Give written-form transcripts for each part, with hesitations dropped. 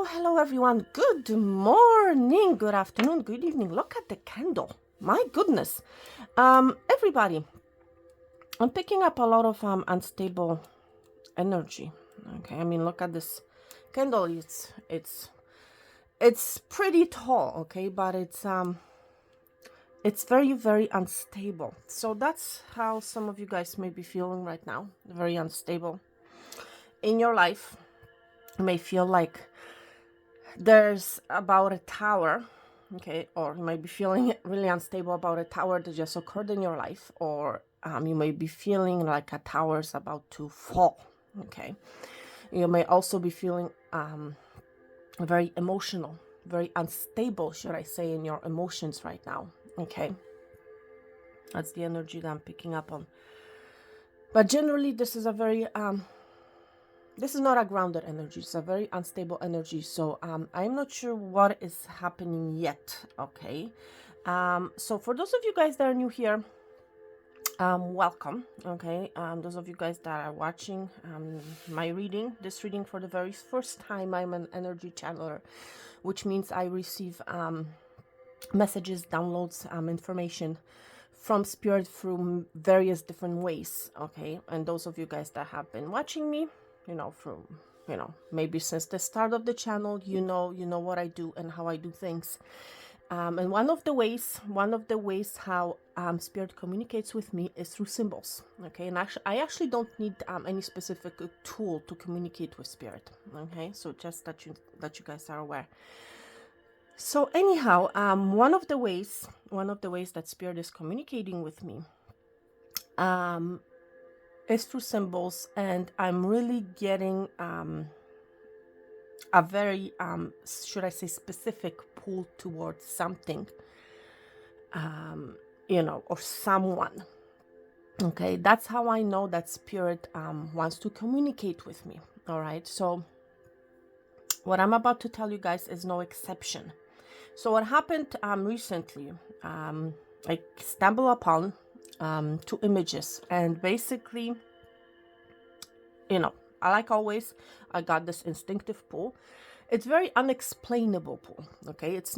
Hello everyone. Good morning, good afternoon, good evening. Look at the candle. My goodness. Everybody, I'm picking up a lot of unstable energy. Okay, I mean, look at this candle. It's pretty tall, okay, but it's very, very unstable. So that's how some of you guys may be feeling right now. Very unstable in your life. You may feel like there's about a tower, okay, or you might be feeling really unstable about a tower that just occurred in your life, or you may be feeling like a tower is about to fall, okay. You may also be feeling very emotional, very unstable, should I say, in your emotions right now, okay. That's the energy that I'm picking up on. But generally, this is a very this is not a grounded energy. It's a very unstable energy. So I'm not sure what is happening yet. Okay. So for those of you guys that are new here, welcome. Okay. Those of you guys that are watching this reading for the very first time, I'm an energy channeler, which means I receive messages, downloads, information from spirit through various different ways. Okay. And those of you guys that have been watching me, maybe since the start of the channel, you know what I do and how I do things. And one of the ways how spirit communicates with me is through symbols. Okay, and I actually don't need any specific tool to communicate with spirit. Okay, so just that you guys are aware. So anyhow, one of the ways that spirit is communicating with me is through symbols, and I'm really getting a very should I say specific pull towards something, or someone. Okay, that's how I know that spirit wants to communicate with me. All right, so what I'm about to tell you guys is no exception. So what happened recently, I stumbled upon two images, and basically, like always, I got this instinctive pull. It's very unexplainable pull. Okay, it's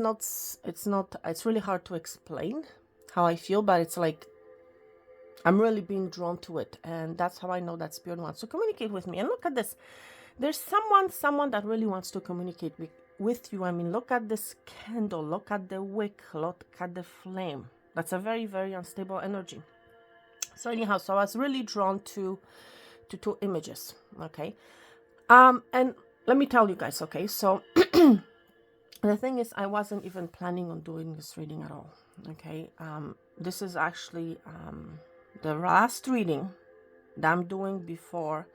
really hard to explain how I feel, but it's like I'm really being drawn to it, and that's how I know that spirit wants to communicate with me. And look at this, there's someone that really wants to communicate with you. I mean, look at this candle, look at the wick, look at the flame. That's a very, very unstable energy. So anyhow, so I was really drawn to two images. Okay, and let me tell you guys. Okay, so the thing is, I wasn't even planning on doing this reading at all. Okay, this is actually the last reading that I'm doing before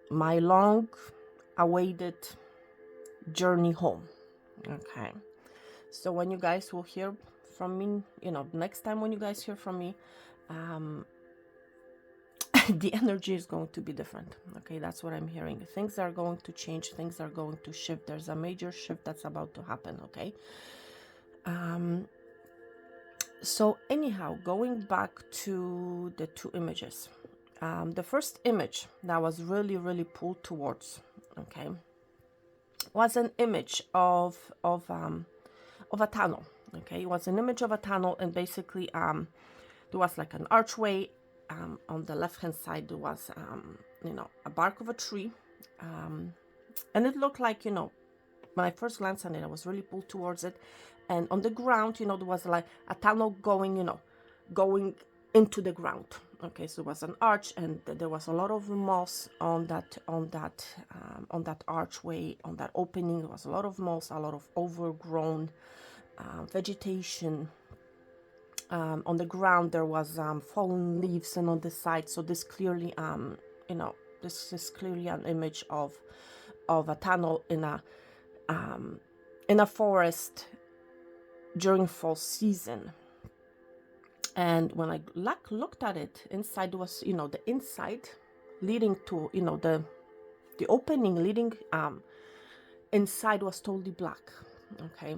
my long awaited journey home. Okay, so when you guys will hear from me, next time when you guys hear from me, the energy is going to be different. Okay, that's what I'm hearing. Things are going to change, things are going to shift. There's a major shift that's about to happen. Okay, so anyhow, going back to the two images, the first image that was really, really pulled towards, okay, was an image of a tunnel. Okay, it was an image of a tunnel, and basically there was like an archway. On the left hand side there was a bark of a tree, and it looked like, when I first glanced at it, I was really pulled towards it. And on the ground, there was like a tunnel going into the ground. Okay, so it was an arch, and there was a lot of moss on that archway, on that opening. There was a lot of moss, a lot of overgrown vegetation. On the ground there was fallen leaves, and on the side, so this clearly this is clearly an image of a tunnel in a forest during fall season. And when I looked at it, inside was the inside leading to the opening leading inside was totally black. Okay,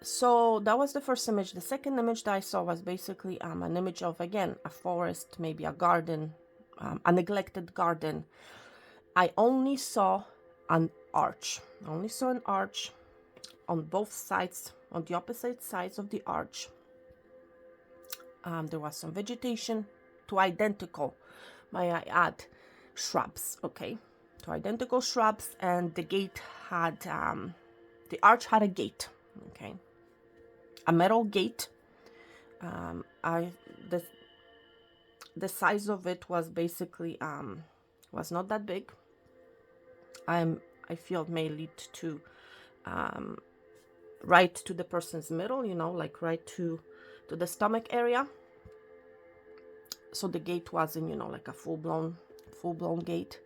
so that was the first image. The second image that I saw was basically an image of, again, a forest, maybe a garden, a neglected garden. I only saw an arch. I only saw an arch on both sides, on the opposite sides of the arch. There was some vegetation, two identical, may I add, shrubs, okay? Two identical shrubs, and the gate had, the arch had a gate, okay? A metal gate. The size of it was basically, was not that big. I feel it may lead to, right to the person's middle, you know, like right to the stomach area. So the gate wasn't, you know, like a full-blown gate.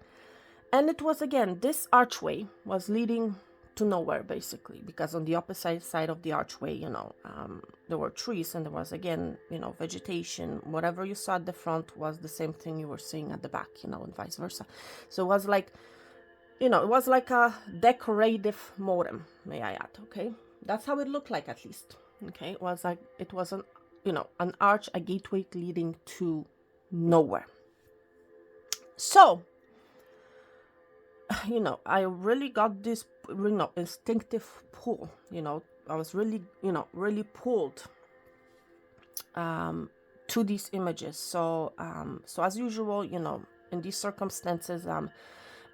And it was, again, this archway was leading to nowhere, basically, because on the opposite side of the archway, you know, there were trees, and there was, again, you know, vegetation. Whatever you saw at the front was the same thing you were seeing at the back, you know, and vice versa. So it was like, you know, it was like a decorative modem, may I add, okay? That's how it looked like, at least, okay? It was like, it was an, you know, an arch, a gateway leading to nowhere. So, you know, I really got this, you know, instinctive pull, you know, I was really, you know, really pulled to these images. So, so as usual, you know, in these circumstances,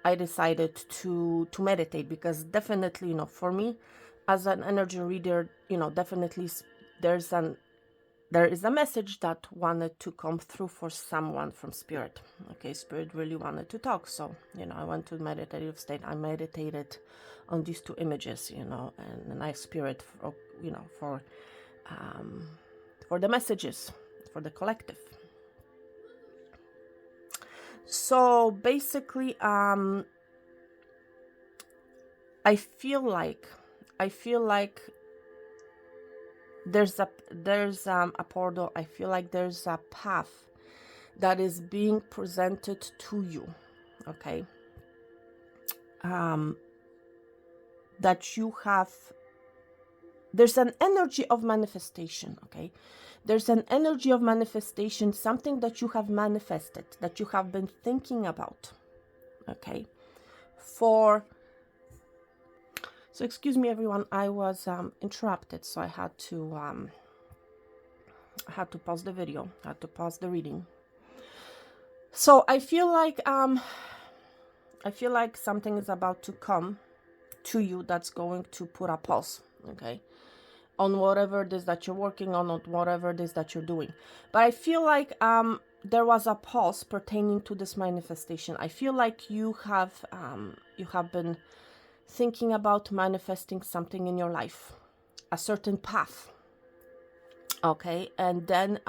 I decided to meditate, because definitely, you know, for me as an energy reader, you know, definitely there is a message that wanted to come through for someone from spirit. Okay, spirit really wanted to talk. So, you know, I went to meditative state. I meditated on these two images, you know, and I spirit, for, you know, for the messages, for the collective. So basically, I feel like there's a portal. I feel like there's a path that is being presented to you, okay? That you have, there's an energy of manifestation, okay? There's an energy of manifestation, something that you have manifested, that you have been thinking about, okay? So excuse me, everyone, I was interrupted, so I had to pause the video, I had to pause the reading. So I feel like something is about to come to you that's going to put a pause, okay, on whatever it is that you're working on whatever it is that you're doing. But I feel like there was a pause pertaining to this manifestation. I feel like you have been thinking about manifesting something in your life, a certain path, okay, and then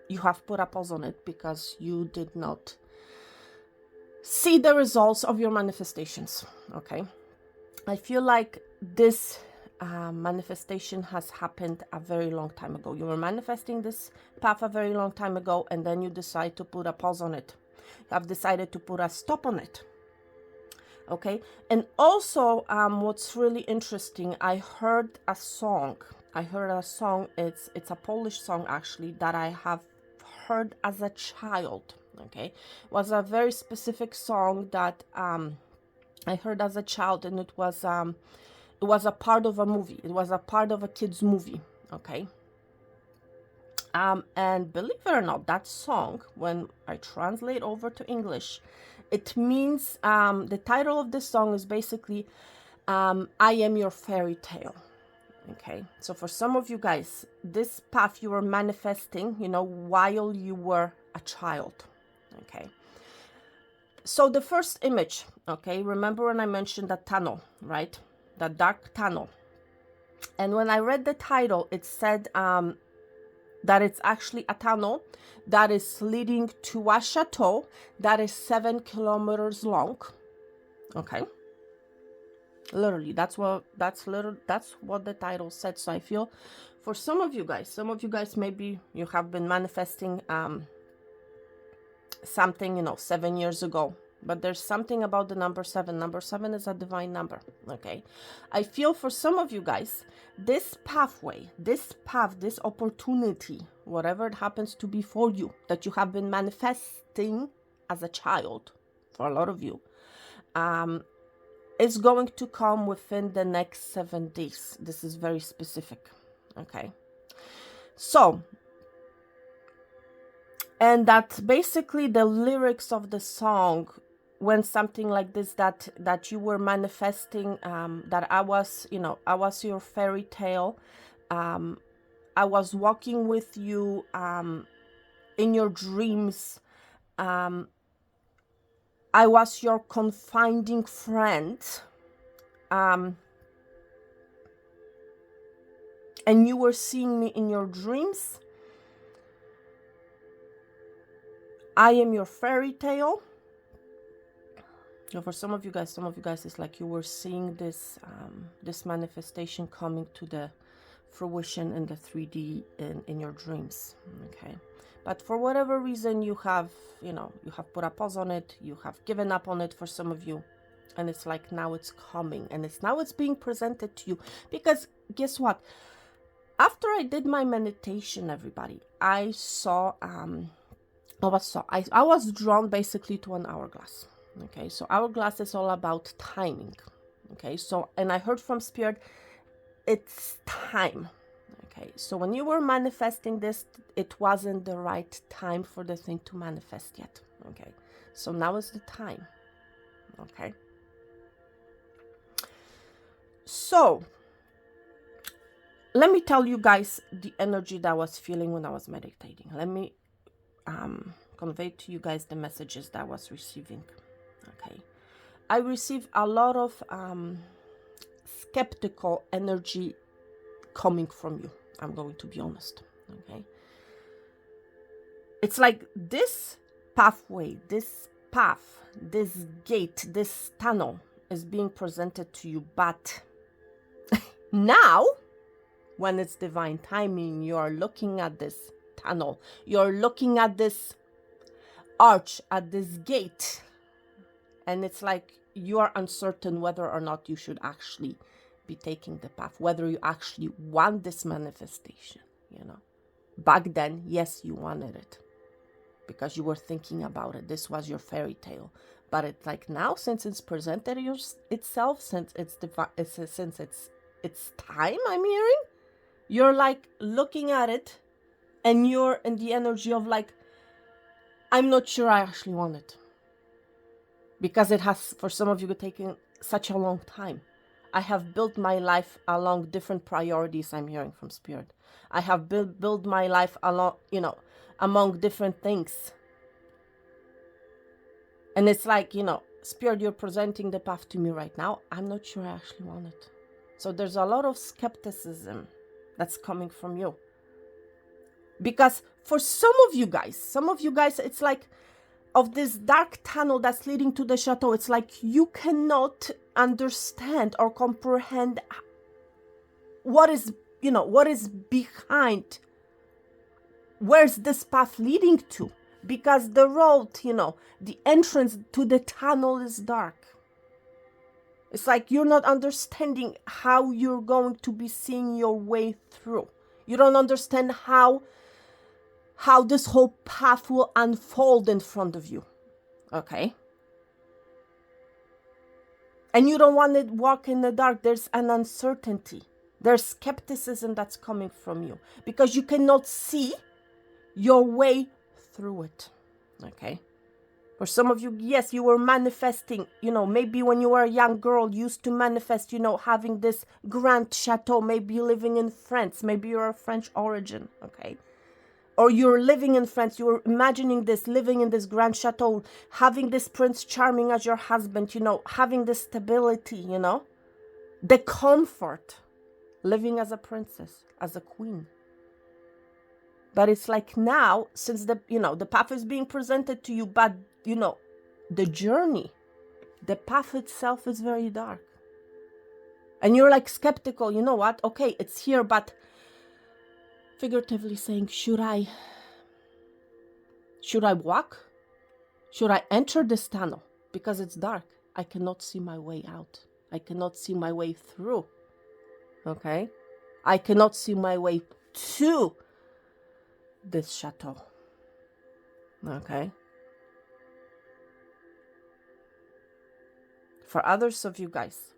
you have put a pause on it because you did not see the results of your manifestations, okay? I feel like this manifestation has happened a very long time ago. You were manifesting this path a very long time ago, and then you decide to put a pause on it. You have decided to put a stop on it, okay? And also, what's really interesting, I heard a song. It's a Polish song, actually, that I have heard as a child, okay? It was a very specific song that I heard as a child, and it was a part of a movie. It was a part of a kid's movie, okay? And believe it or not, that song, when I translate over to English, it means, the title of this song is basically, I am your fairy tale, okay? So for some of you guys, this path you were manifesting, you know, while you were a child, okay? So the first image, okay, remember when I mentioned that tunnel, right? That dark tunnel. And when I read the title, it said that it's actually a tunnel that is leading to a chateau that is 7 kilometers long, okay? Literally, that's what the title said. So I feel for some of you guys, maybe you have been manifesting something, you know, 7 years ago, but there's something about the number 7. Number 7 is a divine number, okay? I feel for some of you guys, this pathway, this path, this opportunity, whatever it happens to be for you, that you have been manifesting as a child, for a lot of you, It's going to come within the next 7 days. This is very specific. Okay. So, and that's basically the lyrics of the song, when something like this, that you were manifesting, that I was, I was your fairy tale. I was walking with you in your dreams. I was your confiding friend. And you were seeing me in your dreams. I am your fairy tale. For some of you guys, it's like you were seeing this this manifestation coming to the fruition in the 3D in your dreams. Okay, but for whatever reason, you have put a pause on it. You have given up on it for some of you, and it's like now it's coming, and it's being presented to you. Because guess what? After I did my meditation, everybody, I saw I was drawn basically to an hourglass. Okay, so hourglass is all about timing. Okay, so, and I heard from Spirit, it's time. Okay, so when you were manifesting this, it wasn't the right time for the thing to manifest yet. Okay, so now is the time. Okay, so let me tell you guys the energy that I was feeling when I was meditating. Let me convey to you guys the messages that I was receiving. Okay, I received a lot of skeptical energy coming from you. I'm going to be honest. Okay, it's like this pathway, this path, this gate, this tunnel is being presented to you, but now, when it's divine timing, you are looking at this tunnel, you're looking at this arch, at this gate, and it's like you are uncertain whether or not you should actually be taking the path, whether you actually want this manifestation. Back then, yes, you wanted it because you were thinking about it. This was your fairy tale. But it's like now, since it's presented itself, since it's time, I'm hearing, you're like looking at it, and you're in the energy of like, I'm not sure I actually want it. Because it has, for some of you, taken such a long time. I have built my life along different priorities, I'm hearing from Spirit. I have built my life along, among different things. And it's like, Spirit, you're presenting the path to me right now. I'm not sure I actually want it. So there's a lot of skepticism that's coming from you. Because for some of you guys, it's like, of this dark tunnel that's leading to the chateau, it's like you cannot understand or comprehend what is behind, where's this path leading to, because the road, the entrance to the tunnel is dark. It's like you're not understanding how you're going to be seeing your way through. You don't understand how this whole path will unfold in front of you. Okay? And you don't want to walk in the dark. There's an uncertainty. There's skepticism that's coming from you because you cannot see your way through it. Okay? For some of you, yes, you were manifesting, maybe when you were a young girl, you used to manifest, having this grand chateau, maybe living in France, maybe you're of French origin, okay? Or you're living in France, you're imagining this, living in this grand chateau, having this Prince Charming as your husband, having this stability, the comfort, living as a princess, as a queen. But it's like now, since the path is being presented to you, but, the journey, the path itself is very dark. And you're like skeptical, you know what? Okay, it's here, but figuratively saying, should I walk? Should I enter this tunnel? Because it's dark. I cannot see my way out. I cannot see my way through. Okay? I cannot see my way to this chateau. Okay? For others of you guys,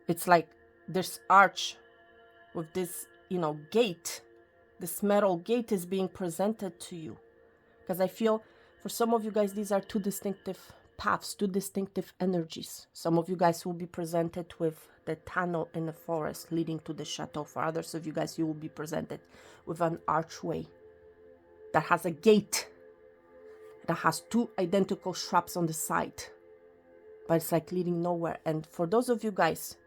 it's like this arch with this, gate. This metal gate is being presented to you. Because I feel for some of you guys, these are two distinctive paths, two distinctive energies. Some of you guys will be presented with the tunnel in the forest leading to the chateau. For others of you guys, you will be presented with an archway that has a gate that has two identical shrubs on the side, but it's like leading nowhere. And for those of you guys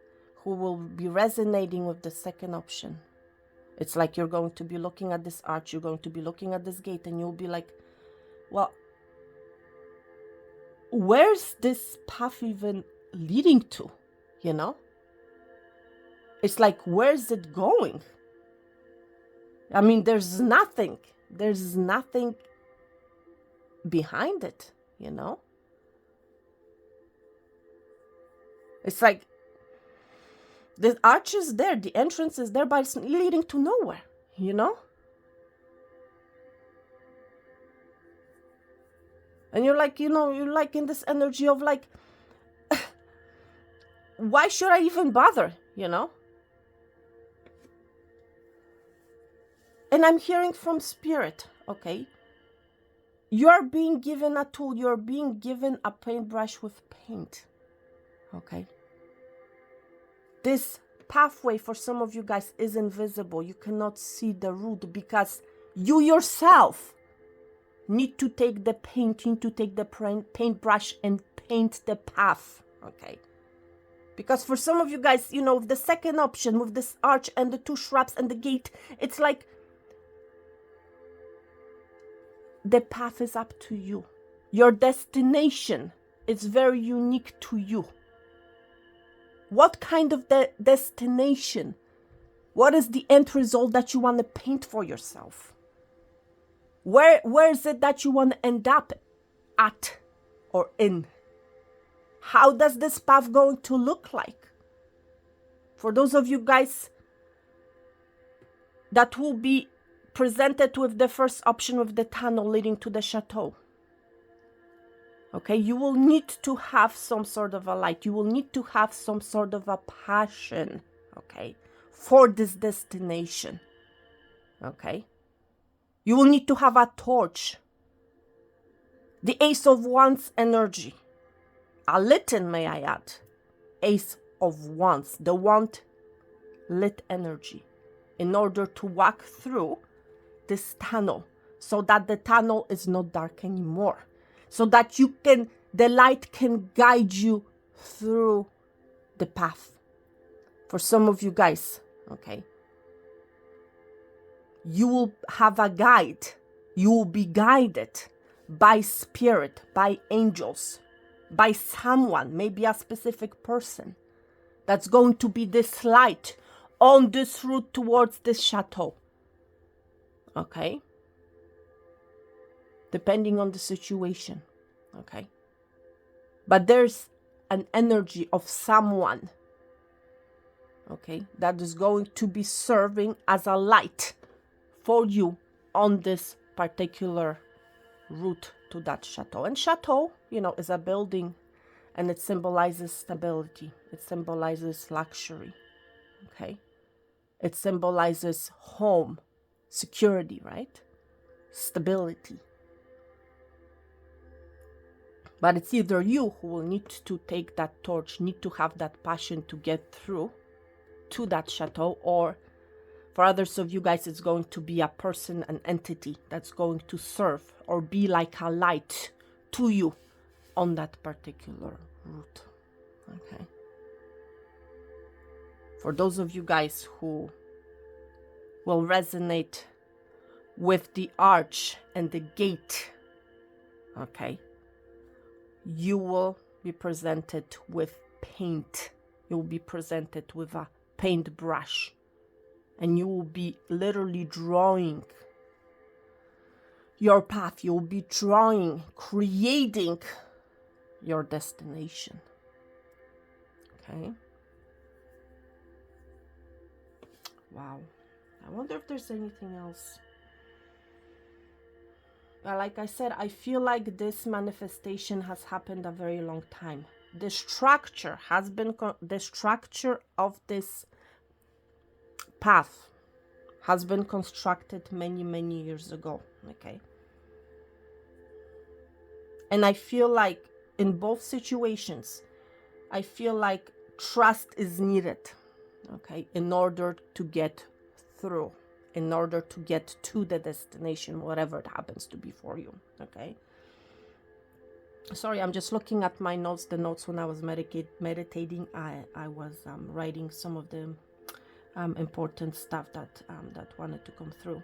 who will be resonating with the second option, it's like you're going to be looking at this arch, you're going to be looking at this gate, and you'll be like, well, where's this path even leading to? It's like, where's it going? I mean, there's nothing behind it, It's like the arch is there, the entrance is there, but it's leading to nowhere, And you're like, you're like in this energy of like, why should I even bother, And I'm hearing from spirit, okay? You're being given a tool, you're being given a paintbrush with paint, okay? This pathway for some of you guys is invisible. You cannot see the root because you yourself need to take the paint, need to take the paintbrush and paint the path, okay? Because for some of you guys, the second option with this arch and the two shrubs and the gate, it's like the path is up to you. Your destination is very unique to you. What kind of destination? What is the end result that you want to paint for yourself? Where is it that you want to end up at or in? How does this path going to look like? For those of you guys that will be presented with the first option with the tunnel leading to the chateau, okay, you will need to have some sort of a light. You will need to have some sort of a passion, okay, for this destination, okay? You will need to have a torch. The Ace of Wands energy. A litten, may I add. Ace of Wands, the wand lit energy, in order to walk through this tunnel so that the tunnel is not dark anymore. So that the light can guide you through the path. For some of you guys, okay, you will have a guide. You will be guided by spirit, by angels, by someone, maybe a specific person, that's going to be this light on this route towards this chateau. Okay? Depending on the situation. Okay? But there's an energy of someone, okay, that is going to be serving as a light for you on this particular route to that chateau. And chateau, is a building, and it symbolizes stability. It symbolizes luxury, okay? It symbolizes home, security, right? Stability. But it's either you who will need to take that torch, need to have that passion to get through to that chateau, or for others of you guys, it's going to be a person, an entity that's going to serve or be like a light to you on that particular route. Okay. For those of you guys who will resonate with the arch and the gate, okay, you will be presented with paint. You will be presented with a paintbrush, and you will be literally drawing your path. You will be drawing, creating your destination. Okay. Wow. I wonder if there's anything else. Like I said, I feel like this manifestation has happened a very long time. the structure has been, the structure of this path has been constructed many, many years ago, okay? And I feel like in both situations, I feel like trust is needed, okay, in order to get through, in order to get to the destination, whatever it happens to be for you, okay? Sorry, I'm just looking at my notes, the notes when I was meditating. I was writing some of the important stuff that wanted to come through.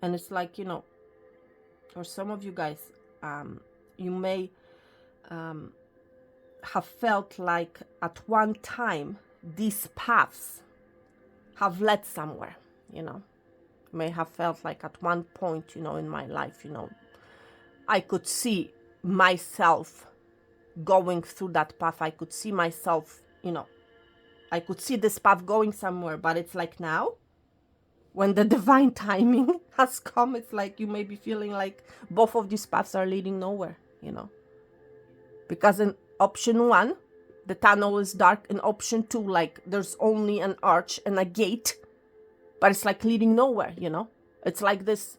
And it's like, you know, for some of you guys, you may have felt like at one time these paths have led somewhere, you know. May have felt like at one point, you know, in my life, you know, I could see myself going through that path. I could see myself, you know, I could see this path going somewhere. But it's like now, when the divine timing has come, it's like you may be feeling like both of these paths are leading nowhere, you know. Because in option one, the tunnel is dark. In option two, like there's only an arch and a gate, but it's like leading nowhere, you know. It's like this,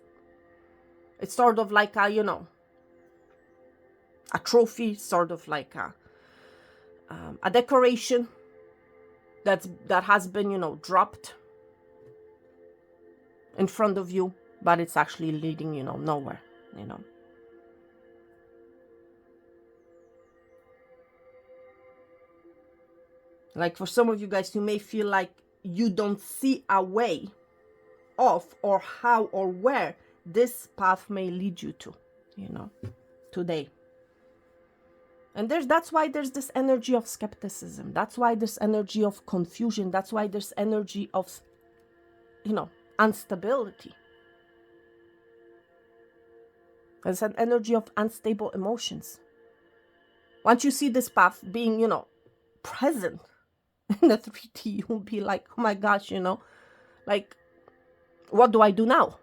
it's sort of like a, you know, a trophy, sort of like a decoration that has been, you know, dropped in front of you, but it's actually leading, you know, nowhere, you know. Like for some of you guys, you may feel like you don't see a way of or how or where this path may lead you to, you know, today. And that's why there's this energy of skepticism. That's why there's energy of confusion. That's why there's energy of, you know, instability. There's an energy of unstable emotions. Once you see this path being, you know, present in the 3D, you'll be like, oh my gosh, you know, like, what do I do now?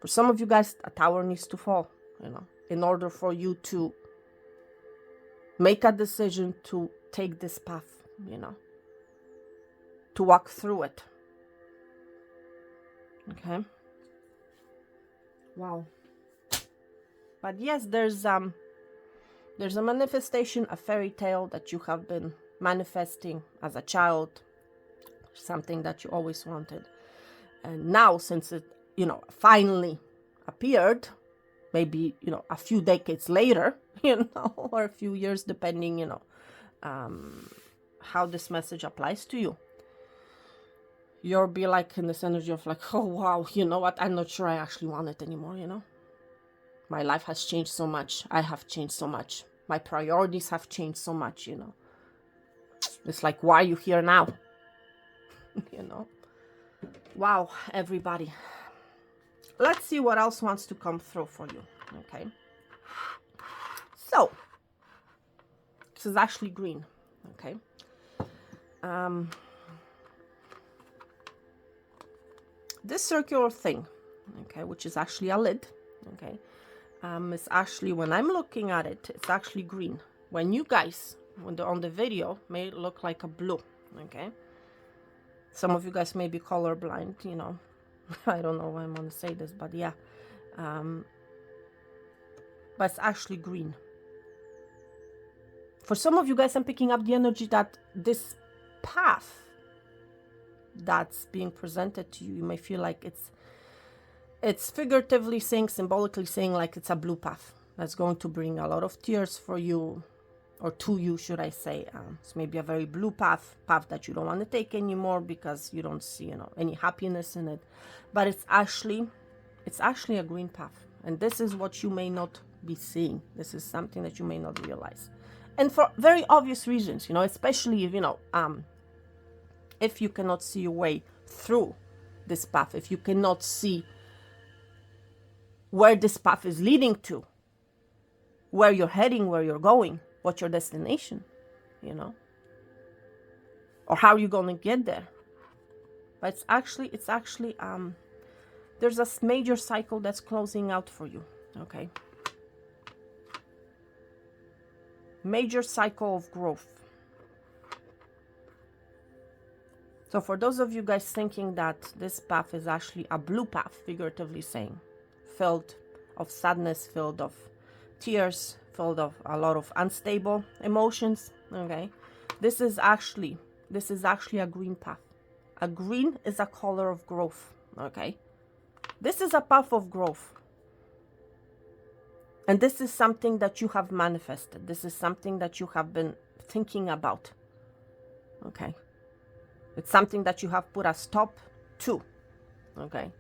For some of you guys, a tower needs to fall, you know, in order for you to make a decision to take this path, you know, to walk through it. Okay. Wow. But yes, there's a manifestation, a fairy tale that you have been manifesting as a child, something that you always wanted. And now, since it, you know, finally appeared, maybe, you know, a few decades later, you know, or a few years, depending, you know, how this message applies to you, you'll be like in this energy of like, oh, wow, you know what? I'm not sure I actually want it anymore, you know? My life has changed so much. I have changed so much. My priorities have changed so much, you know? It's like, why are you here now? You know? Wow, everybody. Let's see what else wants to come through for you, okay? So, this is actually green, okay? This circular thing, okay, which is actually a lid, okay, is actually, when I'm looking at it, it's actually green. When you guys, when they're on the video, may look like a blue, okay? Some of you guys may be colorblind, you know. I don't know why I'm going to say this, but yeah. But it's actually green. For some of you guys, I'm picking up the energy that this path that's being presented to you, you may feel like it's figuratively saying, symbolically saying, like it's a blue path that's going to bring a lot of tears for you, or to you, should I say. It's maybe a very blue path that you don't want to take anymore because you don't see, you know, any happiness in it. But it's actually a green path, and this is what you may not be seeing. This is something that you may not realize, and for very obvious reasons, you know, especially if, you know, if you cannot see your way through this path, if you cannot see where this path is leading to, where you're heading, where you're going, what's your destination, you know, or how you're going to get there. but it's actually there's a major cycle that's closing out for you. Okay, major cycle of growth. So for those of you guys thinking that this path is actually a blue path, figuratively saying, filled of sadness, filled of tears, filled of a lot of unstable emotions, okay, this is actually a green path. A green is a color of growth, okay. This is a path of growth, and this is something that you have manifested. This is something that you have been thinking about, okay. It's something that you have put a stop to, okay.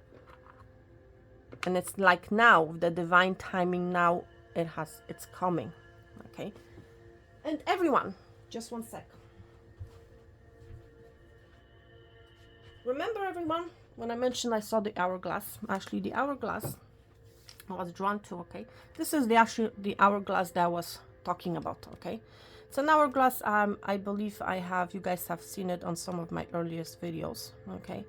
And it's like now, the divine timing now, it's coming, okay. And everyone, just one sec. Remember everyone, when I mentioned I saw the hourglass, actually the hourglass I was drawn to, okay. This is the hourglass that I was talking about, okay. It's an hourglass. I believe you guys have seen it on some of my earliest videos, okay.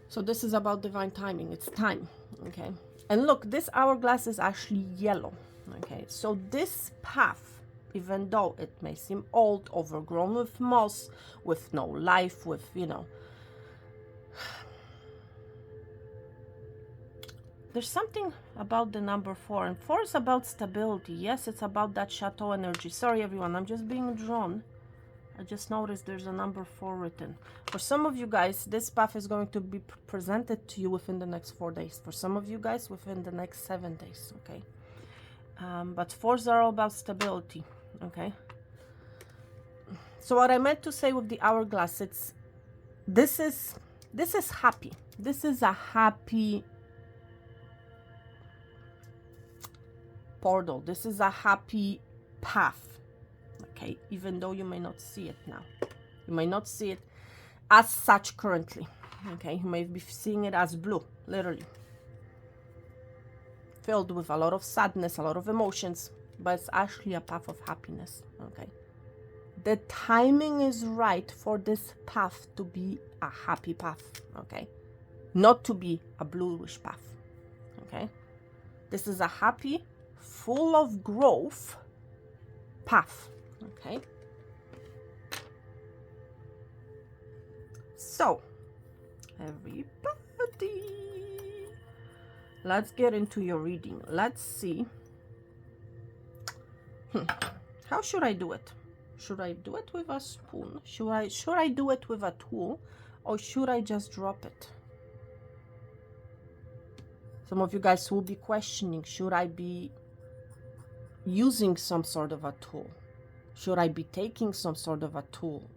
So this is about divine timing. It's time, okay. And look, this hourglass is actually yellow, okay. So this path, even though it may seem old, overgrown with moss, with no life, with, you know, there's something about the number 4, and 4 is about stability. Yes, it's about that chateau energy. Sorry everyone, I'm just being drawn. I just noticed there's a number 4 written. For some of you guys, this path is going to be presented to you within the next 4 days. For some of you guys, within the next 7 days, okay. But 4s are all about stability, okay. So what I meant to say with the hourglass, this is happy. This is a happy portal. This is a happy path, okay, even though you may not see it now. You may not see it as such currently, okay. You may be seeing it as blue, literally filled with a lot of sadness, a lot of emotions, but it's actually a path of happiness, okay. The timing is right for this path to be a happy path, okay, not to be a bluish path, okay. This is a happy, full of growth path, okay. So everybody, let's get into your reading. Let's see. How should I do it? Should I do it with a spoon? Should I do it with a tool, or should I just drop it? Some of you guys will be questioning, should I be using some sort of a tool? Should I be taking some sort of a tool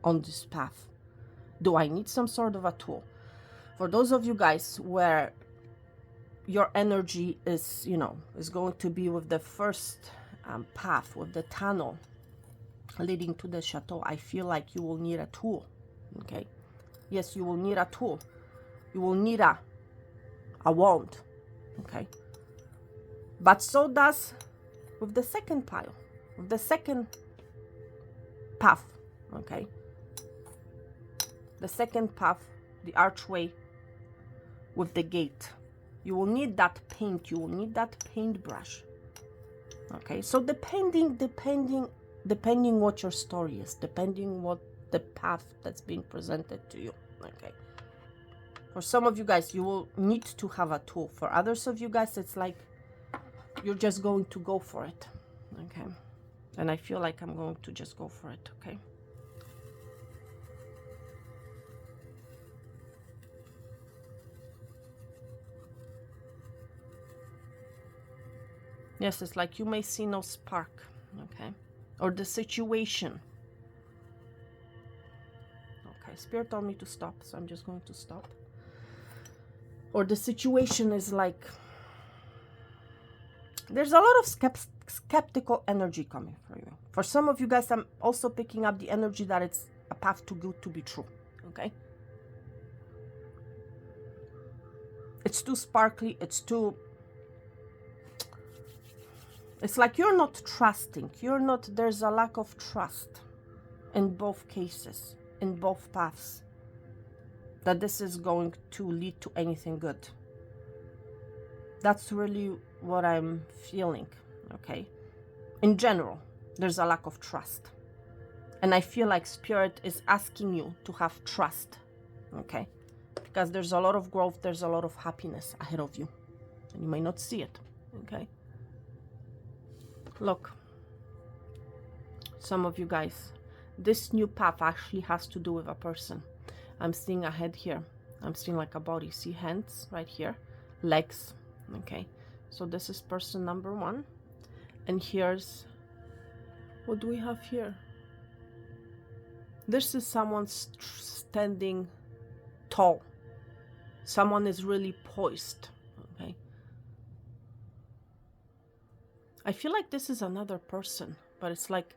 on this path? Do I need some sort of a tool? For those of you guys where your energy is, you know, is going to be with the first path, with the tunnel leading to the chateau, I feel like you will need a tool, okay. Yes, you will need a tool. You will need a wand, okay. But so does with the second pile, with the second path, okay. The second path, the archway with the gate. You will need that paint. You will need that paintbrush, okay. So depending what your story is, depending what the path that's being presented to you, okay. For some of you guys, you will need to have a tool. For others of you guys, it's like you're just going to go for it, okay. And I feel like I'm going to just go for it, okay. Yes, it's like you may see no spark, okay, or the situation. Okay, Spirit told me to stop, so I'm just going to stop. Or the situation is like, there's a lot of skeptical energy coming for you. For some of you guys, I'm also picking up the energy that it's a path too good to be true, okay. It's too sparkly, it's like you're not trusting, there's a lack of trust in both cases, in both paths. that this is going to lead to anything good. That's really what I'm feeling, okay? In general, there's a lack of trust. And I feel like Spirit is asking you to have trust, okay? Because there's a lot of growth, there's a lot of happiness ahead of you. And you may not see it, okay? Look, some of you guys, this new path actually has to do with a person. I'm seeing a head here. I'm seeing like a body. See hands right here, legs, okay? So this is person number 1. And here's, what do we have here? This is someone standing tall. Someone is really poised, okay? I feel like this is another person, but it's like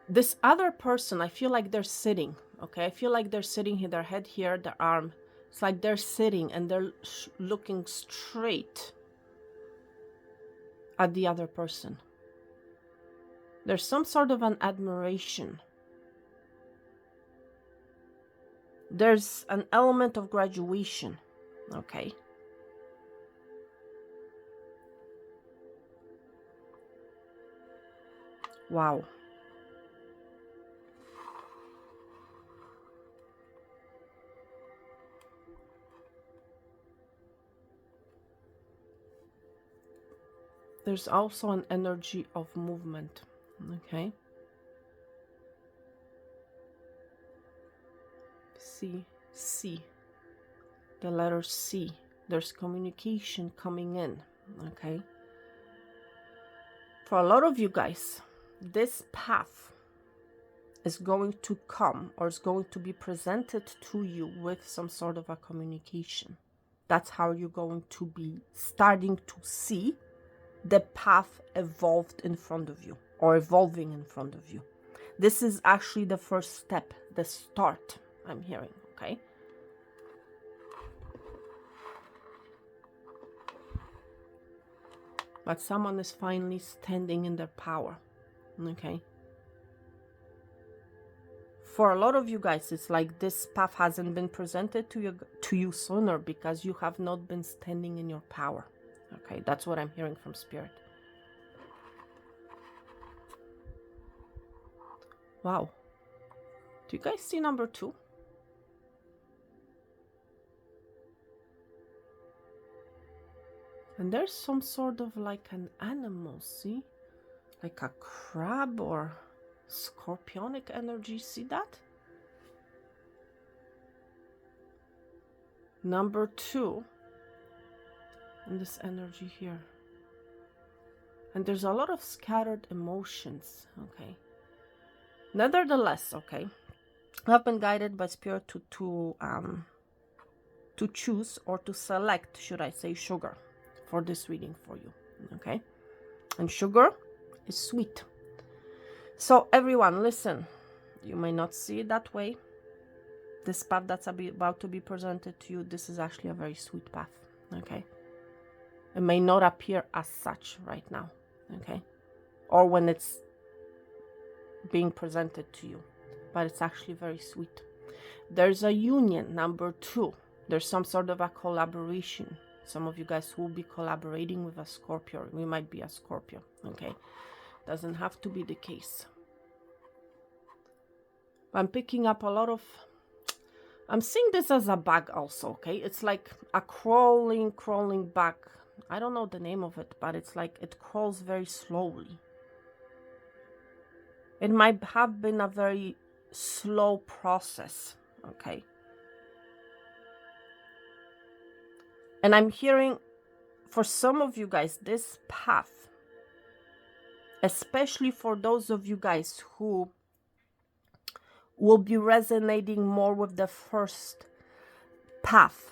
this other person, I feel like they're sitting, okay? I feel like they're sitting here, their head here, their arm. It's like they're sitting and they're looking straight at the other person. There's some sort of an admiration. There's an element of graduation, okay? Wow. There's also an energy of movement, okay? C, the letter C. There's communication coming in, okay? For a lot of you guys, this path is going to come or is going to be presented to you with some sort of a communication. That's how you're going to be starting to see the path evolved in front of you or evolving in front of you. This is actually the first step, the start, I'm hearing, okay? But someone is finally standing in their power, okay? For a lot of you guys, it's like this path hasn't been presented to you sooner because you have not been standing in your power, okay? That's what I'm hearing from Spirit. Wow. Do you guys see number 2? And there's some sort of like an animal, see? Like a crab or scorpionic energy, see that? Number 2. And this energy here. And there's a lot of scattered emotions, okay? Nevertheless, okay, I've been guided by Spirit to choose or to select, should I say, sugar for this reading for you, okay? And sugar is sweet. So everyone, listen, you may not see it that way. This path that's about to be presented to you, this is actually a very sweet path, okay? It may not appear as such right now, okay? Or when it's being presented to you, but it's actually very sweet. There's a union, number 2. There's some sort of a collaboration. Some of you guys will be collaborating with a Scorpio. We might be a Scorpio, okay? Doesn't have to be the case. I'm picking up a lot of, I'm seeing this as a bug also, okay? It's like a crawling bug. I don't know the name of it, but it's like it crawls very slowly. It might have been a very slow process, okay? And I'm hearing, for some of you guys, this path, especially for those of you guys who will be resonating more with the first path,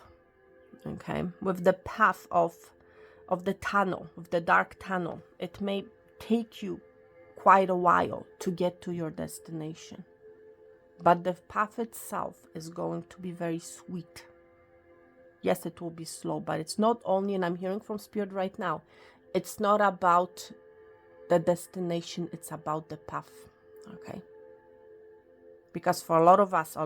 okay? With the path of the tunnel, of the dark tunnel. It may take you quite a while to get to your destination. But the path itself is going to be very sweet. Yes, it will be slow, but it's not only, and I'm hearing from Spirit right now, it's not about the destination, it's about the path, okay? Because for a lot of us,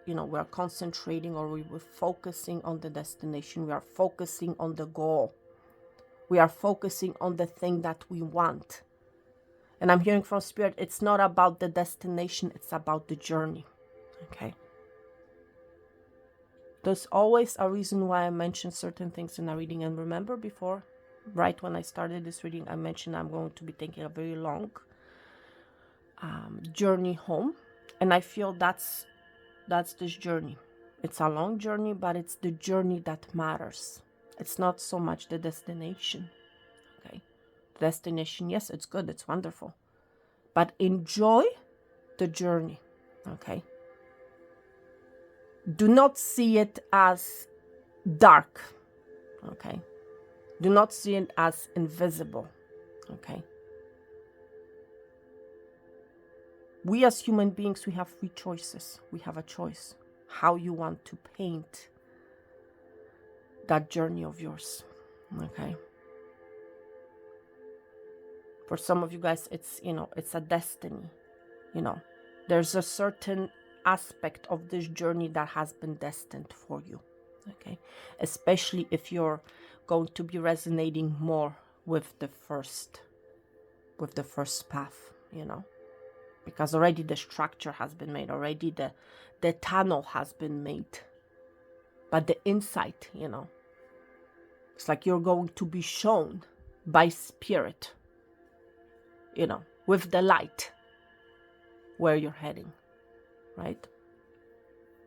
we are concentrating, or we were focusing on the destination. We are focusing on the goal. We are focusing on the thing that we want. And I'm hearing from Spirit, it's not about the destination, it's about the journey. Okay? There's always a reason why I mention certain things in a reading. And remember before, right when I started this reading, I mentioned I'm going to be taking a very long journey home. And I feel that's this journey. It's a long journey, but it's the journey that matters. It's not so much the destination. Okay? The destination, yes, it's good, it's wonderful. But enjoy the journey. Okay? Do not see it as dark. Okay? Do not see it as invisible. Okay? We as human beings, we have free choices. We have a choice how you want to paint that journey of yours. Okay? For some of you guys, it's a destiny. There's a certain aspect of this journey that has been destined for you. Okay? Especially if you're going to be resonating more with the first path, because already the structure has been made, already the tunnel has been made. But the insight, it's like you're going to be shown by Spirit, with the light, where you're heading, right?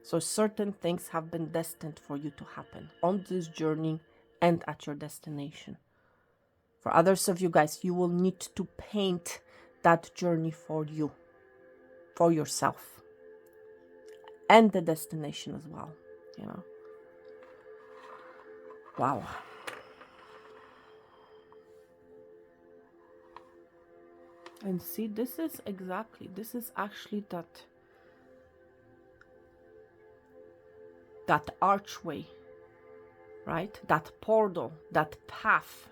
So certain things have been destined for you to happen on this journey and at your destination. For others of you guys, you will need to paint that journey for you, for yourself, and the destination as well, Wow. And see, this is actually that archway, right? That portal, that path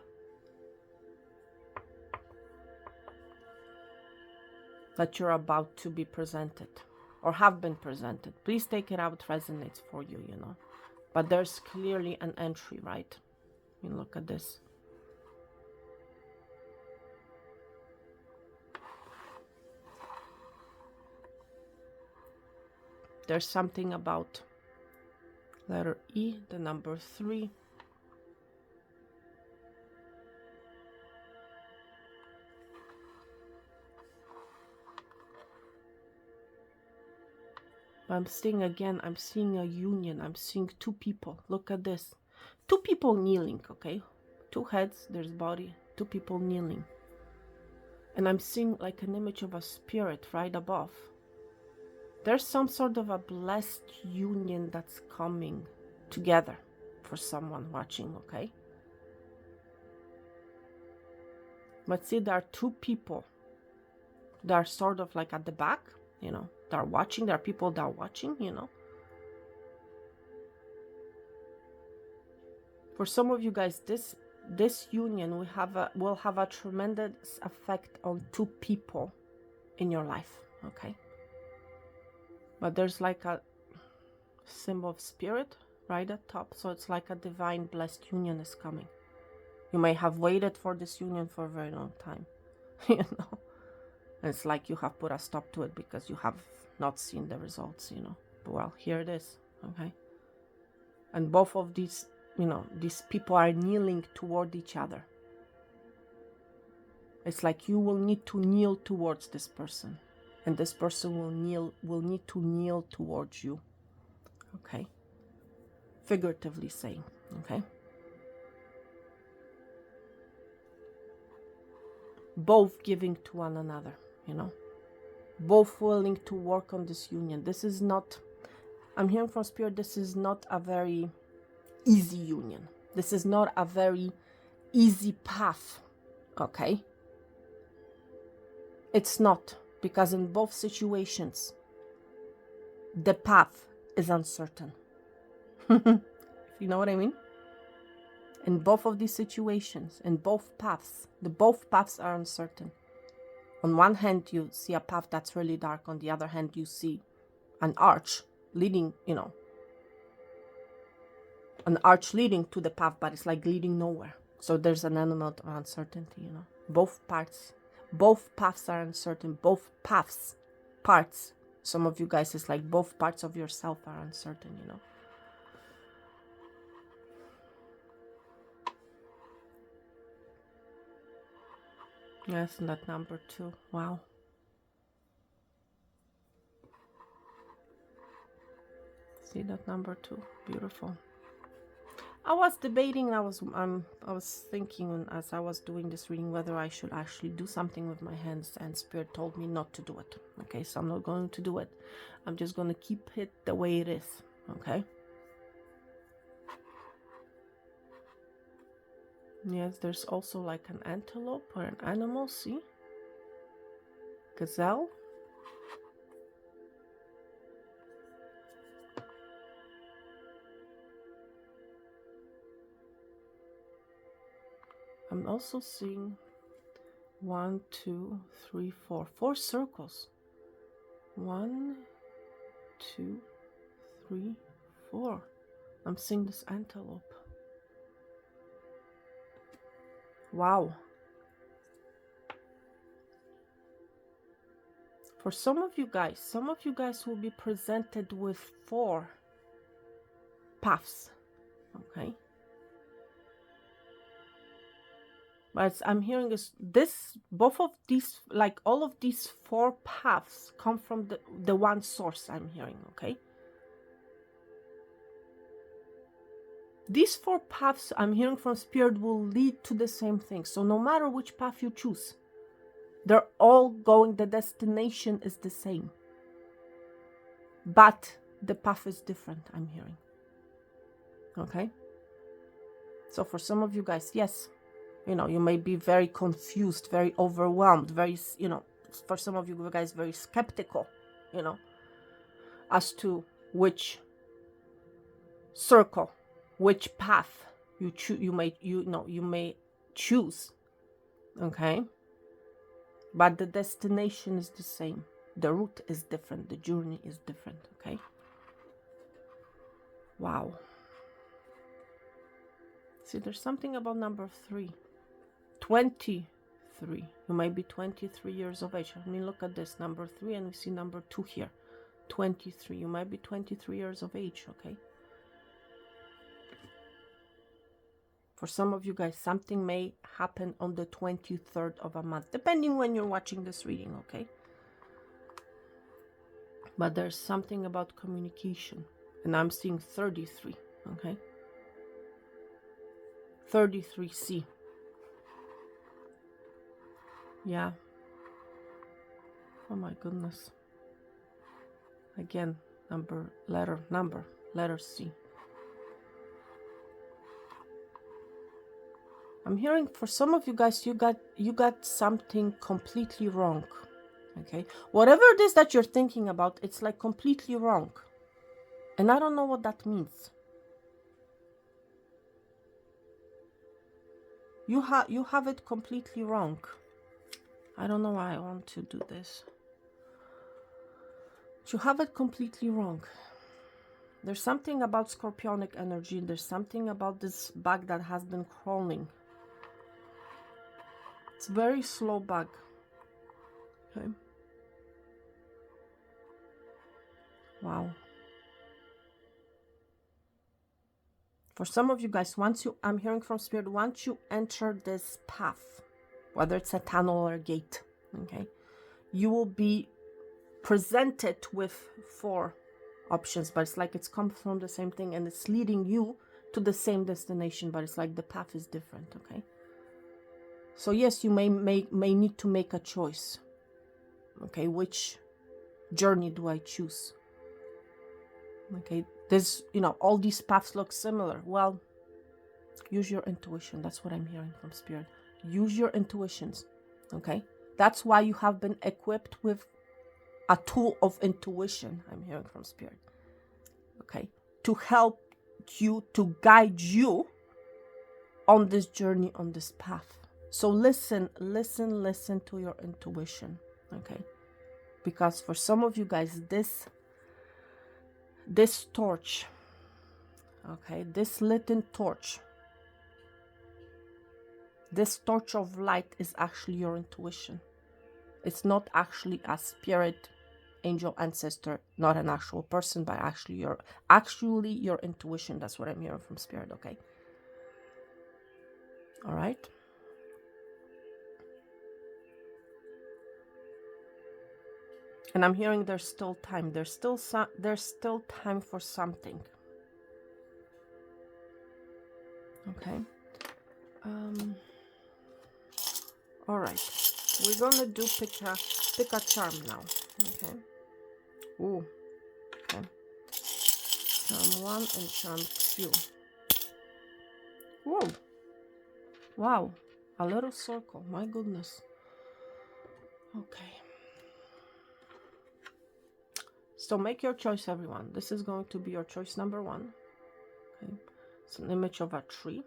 that you're about to be presented or have been presented. Please take it out, resonates for you, But there's clearly an entry, right? Look at this. There's something about letter E, the number 3. I'm seeing a union. I'm seeing two people. Look at this. Two people kneeling, okay? Two heads, there's body, two people kneeling. And I'm seeing like an image of a spirit right above. There's some sort of a blessed union that's coming together for someone watching, okay? But see, there are two people that are sort of like at the back, that are watching. There are people that are watching, For some of you guys, this union will have a tremendous effect on two people in your life, okay? But there's like a symbol of spirit right at top, so it's like a divine blessed union is coming. You may have waited for this union for a very long time, It's like you have put a stop to it because you have not seen the results, But well, here it is, okay? And both of these people are kneeling toward each other. It's like you will need to kneel towards this person, and this person will need to kneel towards you, okay? Figuratively saying, okay? Both giving to one another, both willing to work on this union. This is not, I'm hearing from Spirit, this is not a very easy union. This is not a very easy path, okay? It's not, because in both situations, the path is uncertain. You know what I mean? In both of these situations, in both paths, both paths are uncertain. On one hand, you see a path that's really dark. On the other hand, you see an arch leading, an arch leading to the path, but it's like leading nowhere. So there's an element of uncertainty, both paths are uncertain, both parts. Some of you guys, it's like both parts of yourself are uncertain, Yes, and that number 2. Wow. See that number 2? Beautiful. I was debating, I was thinking as I was doing this reading whether I should actually do something with my hands, and Spirit told me not to do it. Okay, so I'm not going to do it. I'm just going to keep it the way it is. Okay. Yes, there's also like an antelope or an animal, see? Gazelle. I'm also seeing 1, 2, 3, 4. 4 circles. 1, 2, 3, 4. I'm seeing this antelope. Wow. For some of you guys will be presented with 4 paths. Okay. But I'm hearing both of these, like all of these 4 paths come from the one source I'm hearing, okay? These 4 paths I'm hearing from Spirit will lead to the same thing. So no matter which path you choose, they're all going, the destination is the same. But the path is different, I'm hearing. Okay? So for some of you guys, yes, you may be very confused, very overwhelmed, very, for some of you guys, very skeptical, as to which circle, which path you may choose. Okay? But the destination is the same. The route is different. The journey is different. Okay? Wow. See, there's something about number 3. 23. You might be 23 years of age. I mean, look at this. Number 3, and we see number 2 here. 23. You might be 23 years of age, okay? For some of you guys, something may happen on the 23rd of a month, depending when you're watching this reading, okay? But there's something about communication. And I'm seeing 33, okay? 33C. Yeah. Oh my goodness. Again, letter C. I'm hearing for some of you guys, you got something completely wrong. Okay? Whatever it is that you're thinking about, it's like completely wrong. And I don't know what that means. You have it completely wrong. I don't know why I want to do this. You have it completely wrong. There's something about scorpionic energy. There's something about this bug that has been crawling. It's a very slow bug. Okay. Wow. For some of you guys, I'm hearing from Spirit, once you enter this path, whether it's a tunnel or a gate, okay, you will be presented with 4 options, but it's like it's come from the same thing and it's leading you to the same destination, but it's like the path is different, okay? So yes, you may need to make a choice. Okay, which journey do I choose? Okay, there's, all these paths look similar. Well, use your intuition. That's what I'm hearing from Spirit. Use your intuitions, okay? That's why you have been equipped with a tool of intuition, I'm hearing from Spirit, okay? To help you, to guide you on this journey, on this path. So listen to your intuition, okay? Because for some of you guys, this this torch, okay, this lit torch, this torch of light is actually your intuition. It's not actually a spirit, angel, ancestor, not an actual person, but actually your intuition. That's what I'm hearing from spirit, okay? All right. And I'm hearing there's still time. There's still time for something. Okay. All right. We're gonna do pick a charm now. Okay. Ooh. Okay. Charm 1 and charm 2. Whoa. Wow. A little circle. My goodness. Okay. So make your choice, everyone. This is going to be your choice number 1. Okay. It's an image of a tree.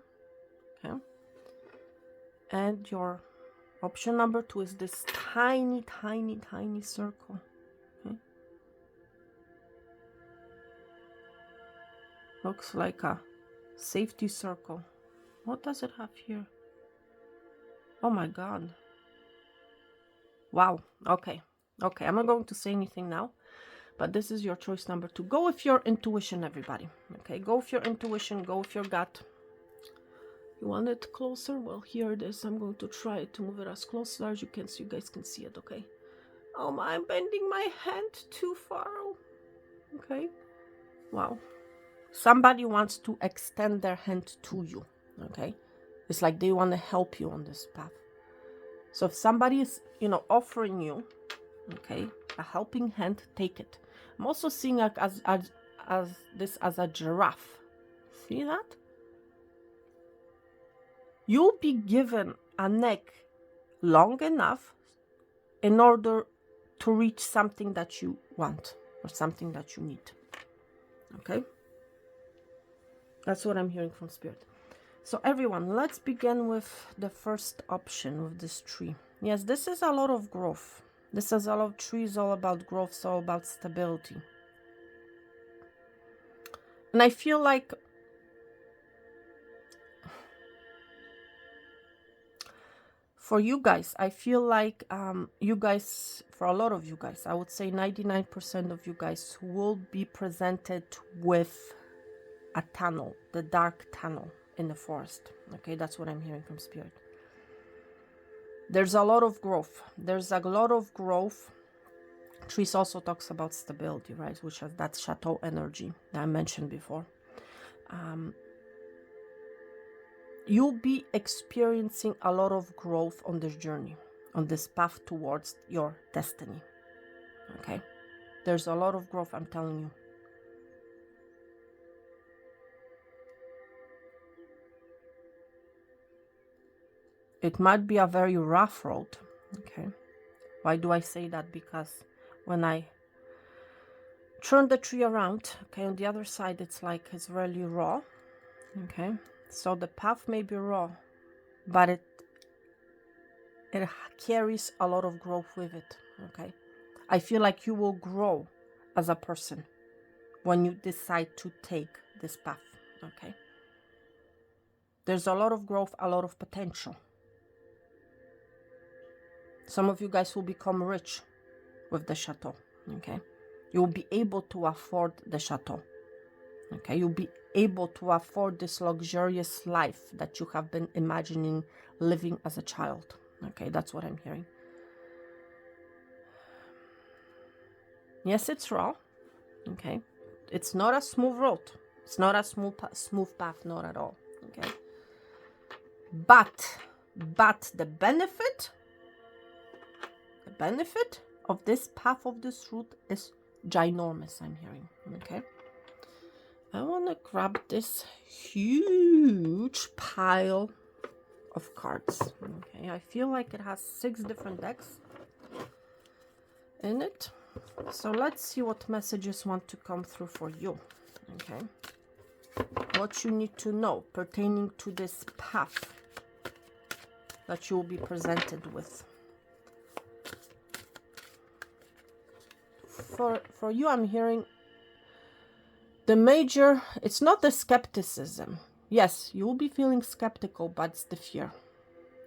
Okay. And your option number 2 is this tiny, tiny, tiny circle. Okay. Looks like a safety circle. What does it have here? Oh my God. Wow. Okay. Okay. I'm not going to say anything now, but this is your choice number 2. Go with your intuition, everybody. Okay. Go with your intuition. Go with your gut. You want it closer? Well, here it is. I'm going to try to move it as close as you can so you guys can see it. Okay. Oh, I'm bending my hand too far. Okay. Wow. Somebody wants to extend their hand to you. Okay. It's like they want to help you on this path. So if somebody is, offering you, okay, a helping hand, take it. I'm also seeing it as this as a giraffe. See that? You'll be given a neck long enough in order to reach something that you want or something that you need. Okay? That's what I'm hearing from spirit. So everyone, let's begin with the first option with this tree. Yes, this is a lot of growth. This is a lot of trees, all about growth, it's all about stability. And I feel like for you guys, I feel like you guys, for a lot of you guys, I would say 99% of you guys will be presented with a tunnel, the dark tunnel in the forest. Okay, that's what I'm hearing from spirit. There's a lot of growth. There's a lot of growth. Trees also talks about stability, right? Which has that chateau energy that I mentioned before. You'll be experiencing a lot of growth on this journey, on this path towards your destiny. Okay? There's a lot of growth, I'm telling you. It might be a very rough road. Okay? Why do I say that? Because when I turn the tree around, okay, on the other side, it's like it's really raw. Okay? So the path may be raw, but it carries a lot of growth with it. Okay? I feel like you will grow as a person when you decide to take this path. Okay? There's a lot of growth, a lot of potential. Some of you guys will become rich with the chateau. Okay? You'll be able to afford the chateau. Okay? You'll be able to afford this luxurious life that you have been imagining living as a child. Okay? That's what I'm hearing. Yes, it's raw. Okay? It's not a smooth road. It's not a smooth path, not at all. Okay? But the benefit of this path, of this route, is ginormous, I'm hearing. Okay? I want to grab this huge pile of cards. Okay? I feel like it has 6 different decks in it. So let's see what messages want to come through for you. Okay? What you need to know pertaining to this path that you will be presented with. For you, I'm hearing The major, it's not the skepticism. Yes, you will be feeling skeptical, but it's the fear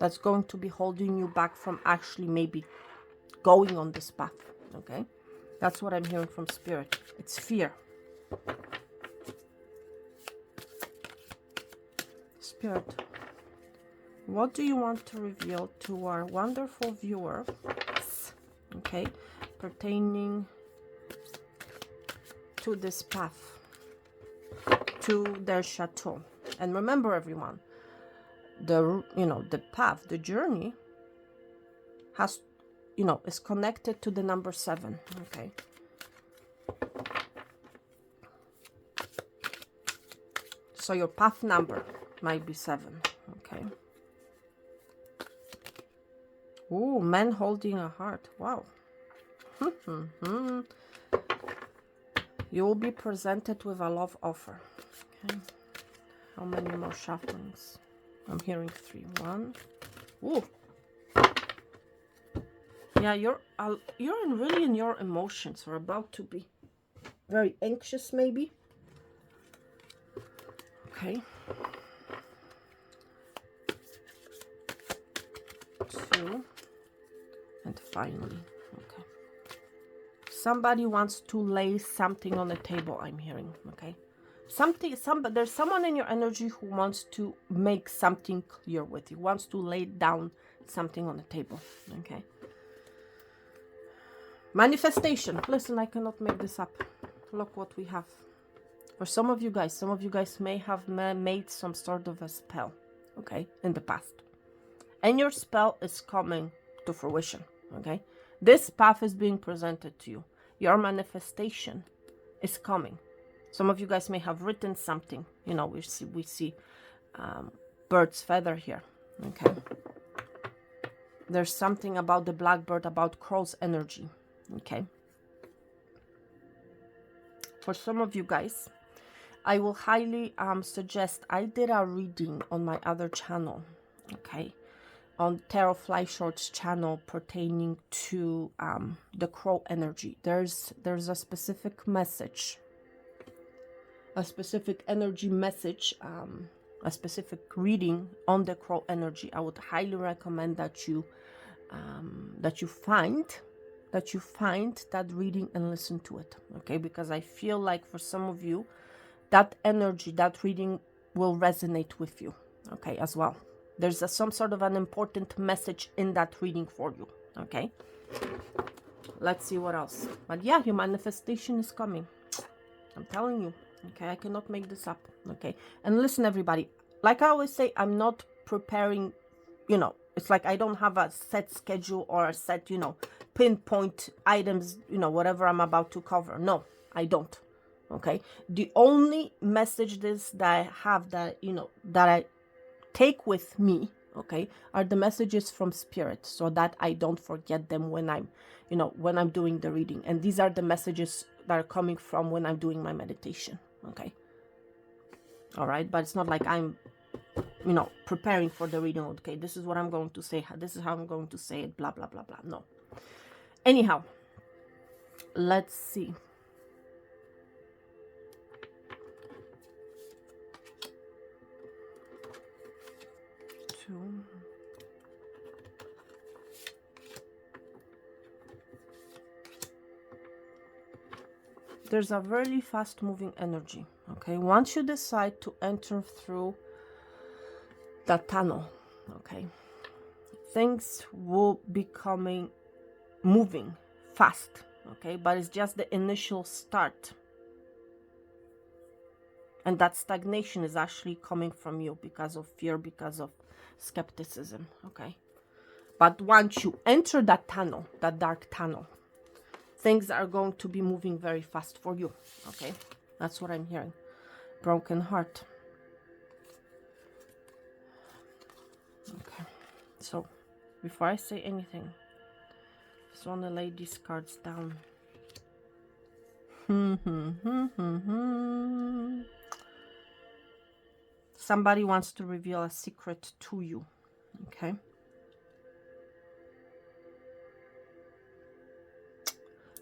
that's going to be holding you back from actually maybe going on this path. Okay, that's what I'm hearing from Spirit. It's fear. Spirit, what do you want to reveal to our wonderful viewers, okay, pertaining to this path, to their chateau? And remember, everyone, the path, the journey has, is connected to the number 7. Okay. So your path number might be 7. Okay. Oh, man holding a heart. Wow. You will be presented with a love offer. Okay. How many more shufflings? I'm hearing 3. 1. Ooh. Yeah, you're really in your emotions, or about to be very anxious, maybe. Okay. 2. And finally, okay. Somebody wants to lay something on the table, I'm hearing, okay? There's someone in your energy who wants to make something clear with you, wants to lay down something on the table, okay? Manifestation. Listen, I cannot make this up. Look what we have. For some of you guys may have made some sort of a spell, okay, in the past. And your spell is coming to fruition, okay? This path is being presented to you. Your manifestation is coming. Some of you guys may have written something. We see bird's feather here, okay? There's something about the blackbird, about crow's energy, okay? For some of you guys, I will highly suggest, I did a reading on my other channel, okay? On Tarot Fly Shorts channel pertaining to the crow energy. There's a specific message, a specific energy message, a specific reading on the crow energy. I would highly recommend that you find that reading and listen to it, okay? Because I feel like for some of you, that energy, that reading will resonate with you, okay, as well. There's some sort of an important message in that reading for you, okay? Let's see what else. But yeah, your manifestation is coming. I'm telling you, okay? I cannot make this up, okay? And listen, everybody, like I always say, I'm not preparing, it's like I don't have a set schedule or a set, pinpoint items, whatever I'm about to cover. No, I don't, okay? The only that I have that, that I take with me, okay, are the messages from Spirit, so that I don't forget them when I'm doing the reading. And these are the messages that are coming from when I'm doing my meditation, okay? All right, but it's not like I'm preparing for the reading. Okay, this is what I'm going to say, this is how I'm going to say it, blah blah blah blah. No. Anyhow, let's see. There's a very fast moving energy, okay? Once you decide to enter through that tunnel, okay, things will be moving fast, okay? But it's just the initial start. And that stagnation is actually coming from you because of fear, because of skepticism, okay? But once you enter that tunnel, that dark tunnel, things are going to be moving very fast for you, okay? That's what I'm hearing. Broken heart. Okay, so before I say anything, just want to lay these cards down. Somebody wants to reveal a secret to you, okay?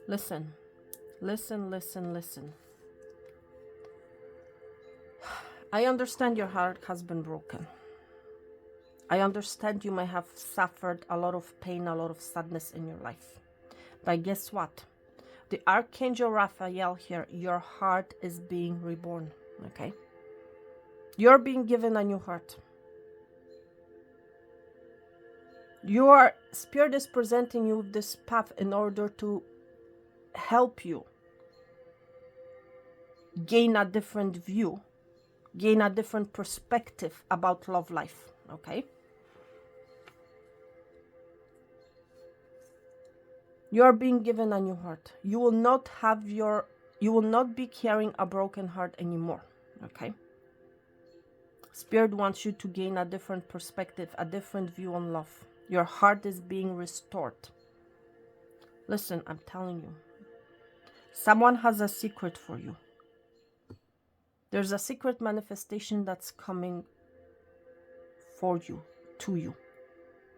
Listen, listen, listen, listen. I understand your heart has been broken. I understand you may have suffered a lot of pain, a lot of sadness in your life. But guess what? The Archangel Raphael here, your heart is being reborn, okay? You're being given a new heart. Your spirit is presenting you this path in order to help you gain a different view, gain a different perspective about love life, okay? You're being given a new heart. You will not be carrying a broken heart anymore, okay? Spirit wants you to gain a different perspective, a different view on love. Your heart is being restored. Listen, I'm telling you, someone has a secret for you. There's a secret manifestation that's coming for you, to you.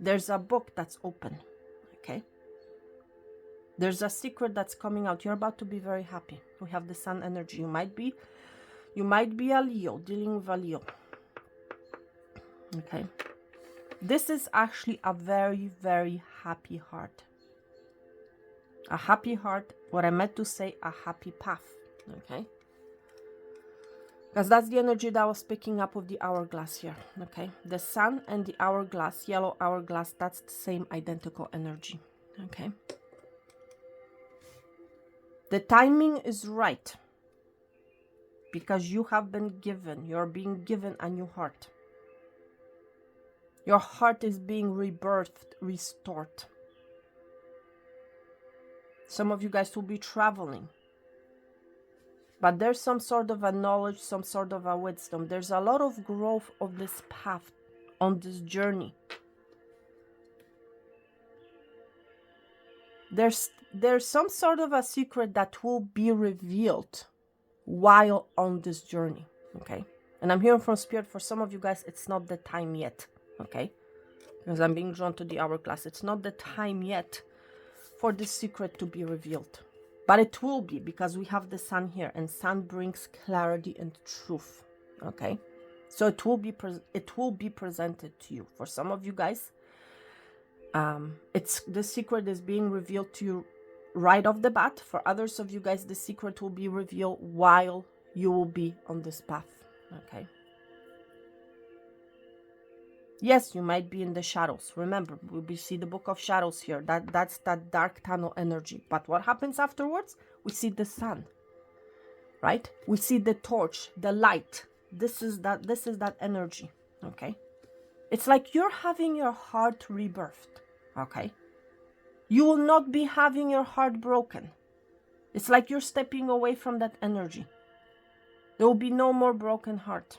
There's a book that's open, okay? There's a secret that's coming out. You're about to be very happy. We have the sun energy. You might be a Leo, dealing with a Leo. Okay. This is actually a very, very happy heart. A happy heart, what I meant to say, a happy path. Okay. Because that's the energy that I was picking up with the hourglass here. Okay. The sun and the hourglass, yellow hourglass, that's the same identical energy. Okay. The timing is right. Because you have been given, you're being given a new heart. Your heart is being rebirthed, restored. Some of you guys will be traveling. But there's some sort of a knowledge, some sort of a wisdom. There's a lot of growth of this path, on this journey. There's some sort of a secret that will be revealed while on this journey, okay? And I'm hearing from Spirit, for some of you guys, it's not the time yet, okay? Because I'm being drawn to the hourglass. It's not the time yet for this secret to be revealed. But it will be, because we have the sun here, and sun brings clarity and truth, okay? So it will be presented to you. For some of you guys, the secret is being revealed to you right off the bat. For others of you guys, the secret will be revealed while you will be on this path, okay? Yes, you might be in the shadows. Remember, we see the book of shadows here. That's that dark tunnel energy. But what happens afterwards? We see the sun, right? We see the torch, the light. This is that energy, okay? It's like you're having your heart rebirthed, okay? You will not be having your heart broken. It's like you're stepping away from that energy. There will be no more broken heart.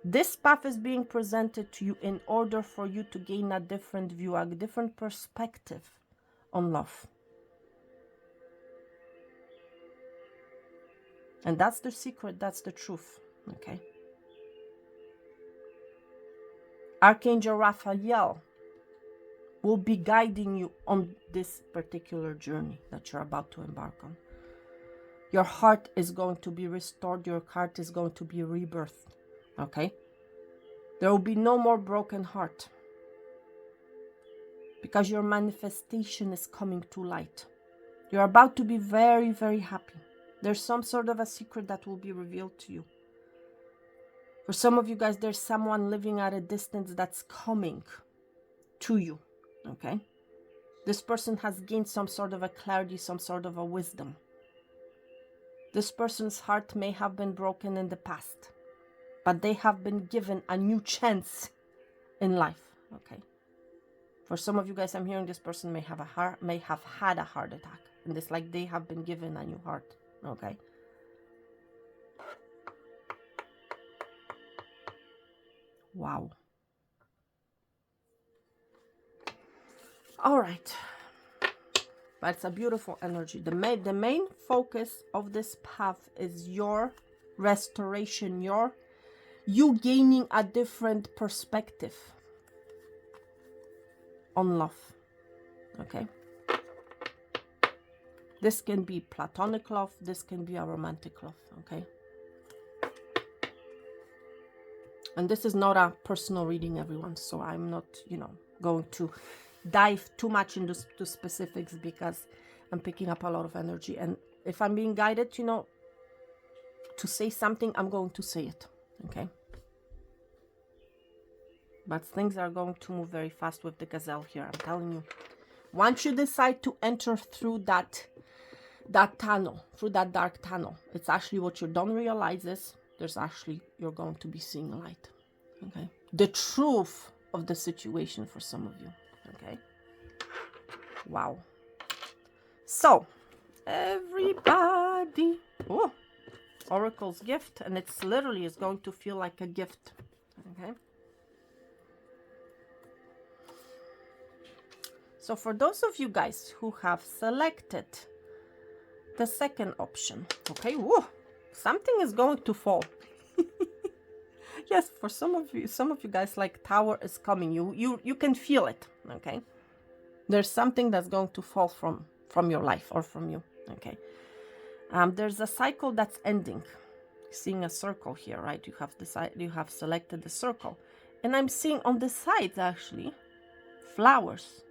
This path is being presented to you in order for you to gain a different view, a different perspective on love. And that's the secret, that's the truth, okay? Archangel Raphael will be guiding you on this particular journey that you're about to embark on. Your heart is going to be restored, your heart is going to be rebirthed. Okay? There will be no more broken heart. Because your manifestation is coming to light. You're about to be very, very happy. There's some sort of a secret that will be revealed to you. For some of you guys, there's someone living at a distance that's coming to you. Okay? This person has gained some sort of a clarity, some sort of a wisdom. This person's heart may have been broken in the past, but they have been given a new chance in life, okay? For some of you guys, I'm hearing this person may have had a heart attack, and it's like they have been given a new heart, okay? Wow. All right. But it's a beautiful energy. The main focus of this path is your restoration, you gaining a different perspective on love. Okay? This can be platonic love, this can be a romantic love, okay? And this is not a personal reading, everyone. So I'm not, going to dive too much into specifics because I'm picking up a lot of energy. And if I'm being guided, to say something, I'm going to say it. Okay. But things are going to move very fast with the gazelle here. I'm telling you. Once you decide to enter through that tunnel, through that dark tunnel, it's actually what you don't realize is you're going to be seeing light. Okay. The truth of the situation for some of you. Okay. Wow. So, everybody. Oh, Oracle's gift. And it's literally is going to feel like a gift. Okay. So for those of you guys who have selected the second option, okay, whoa, something is going to fall. Yes, for some of you guys, like tower is coming. You can feel it, okay? There's something that's going to fall from your life or from you, okay? There's a cycle that's ending. Seeing a circle here, right? You have selected the circle, and I'm seeing on the sides actually flowers.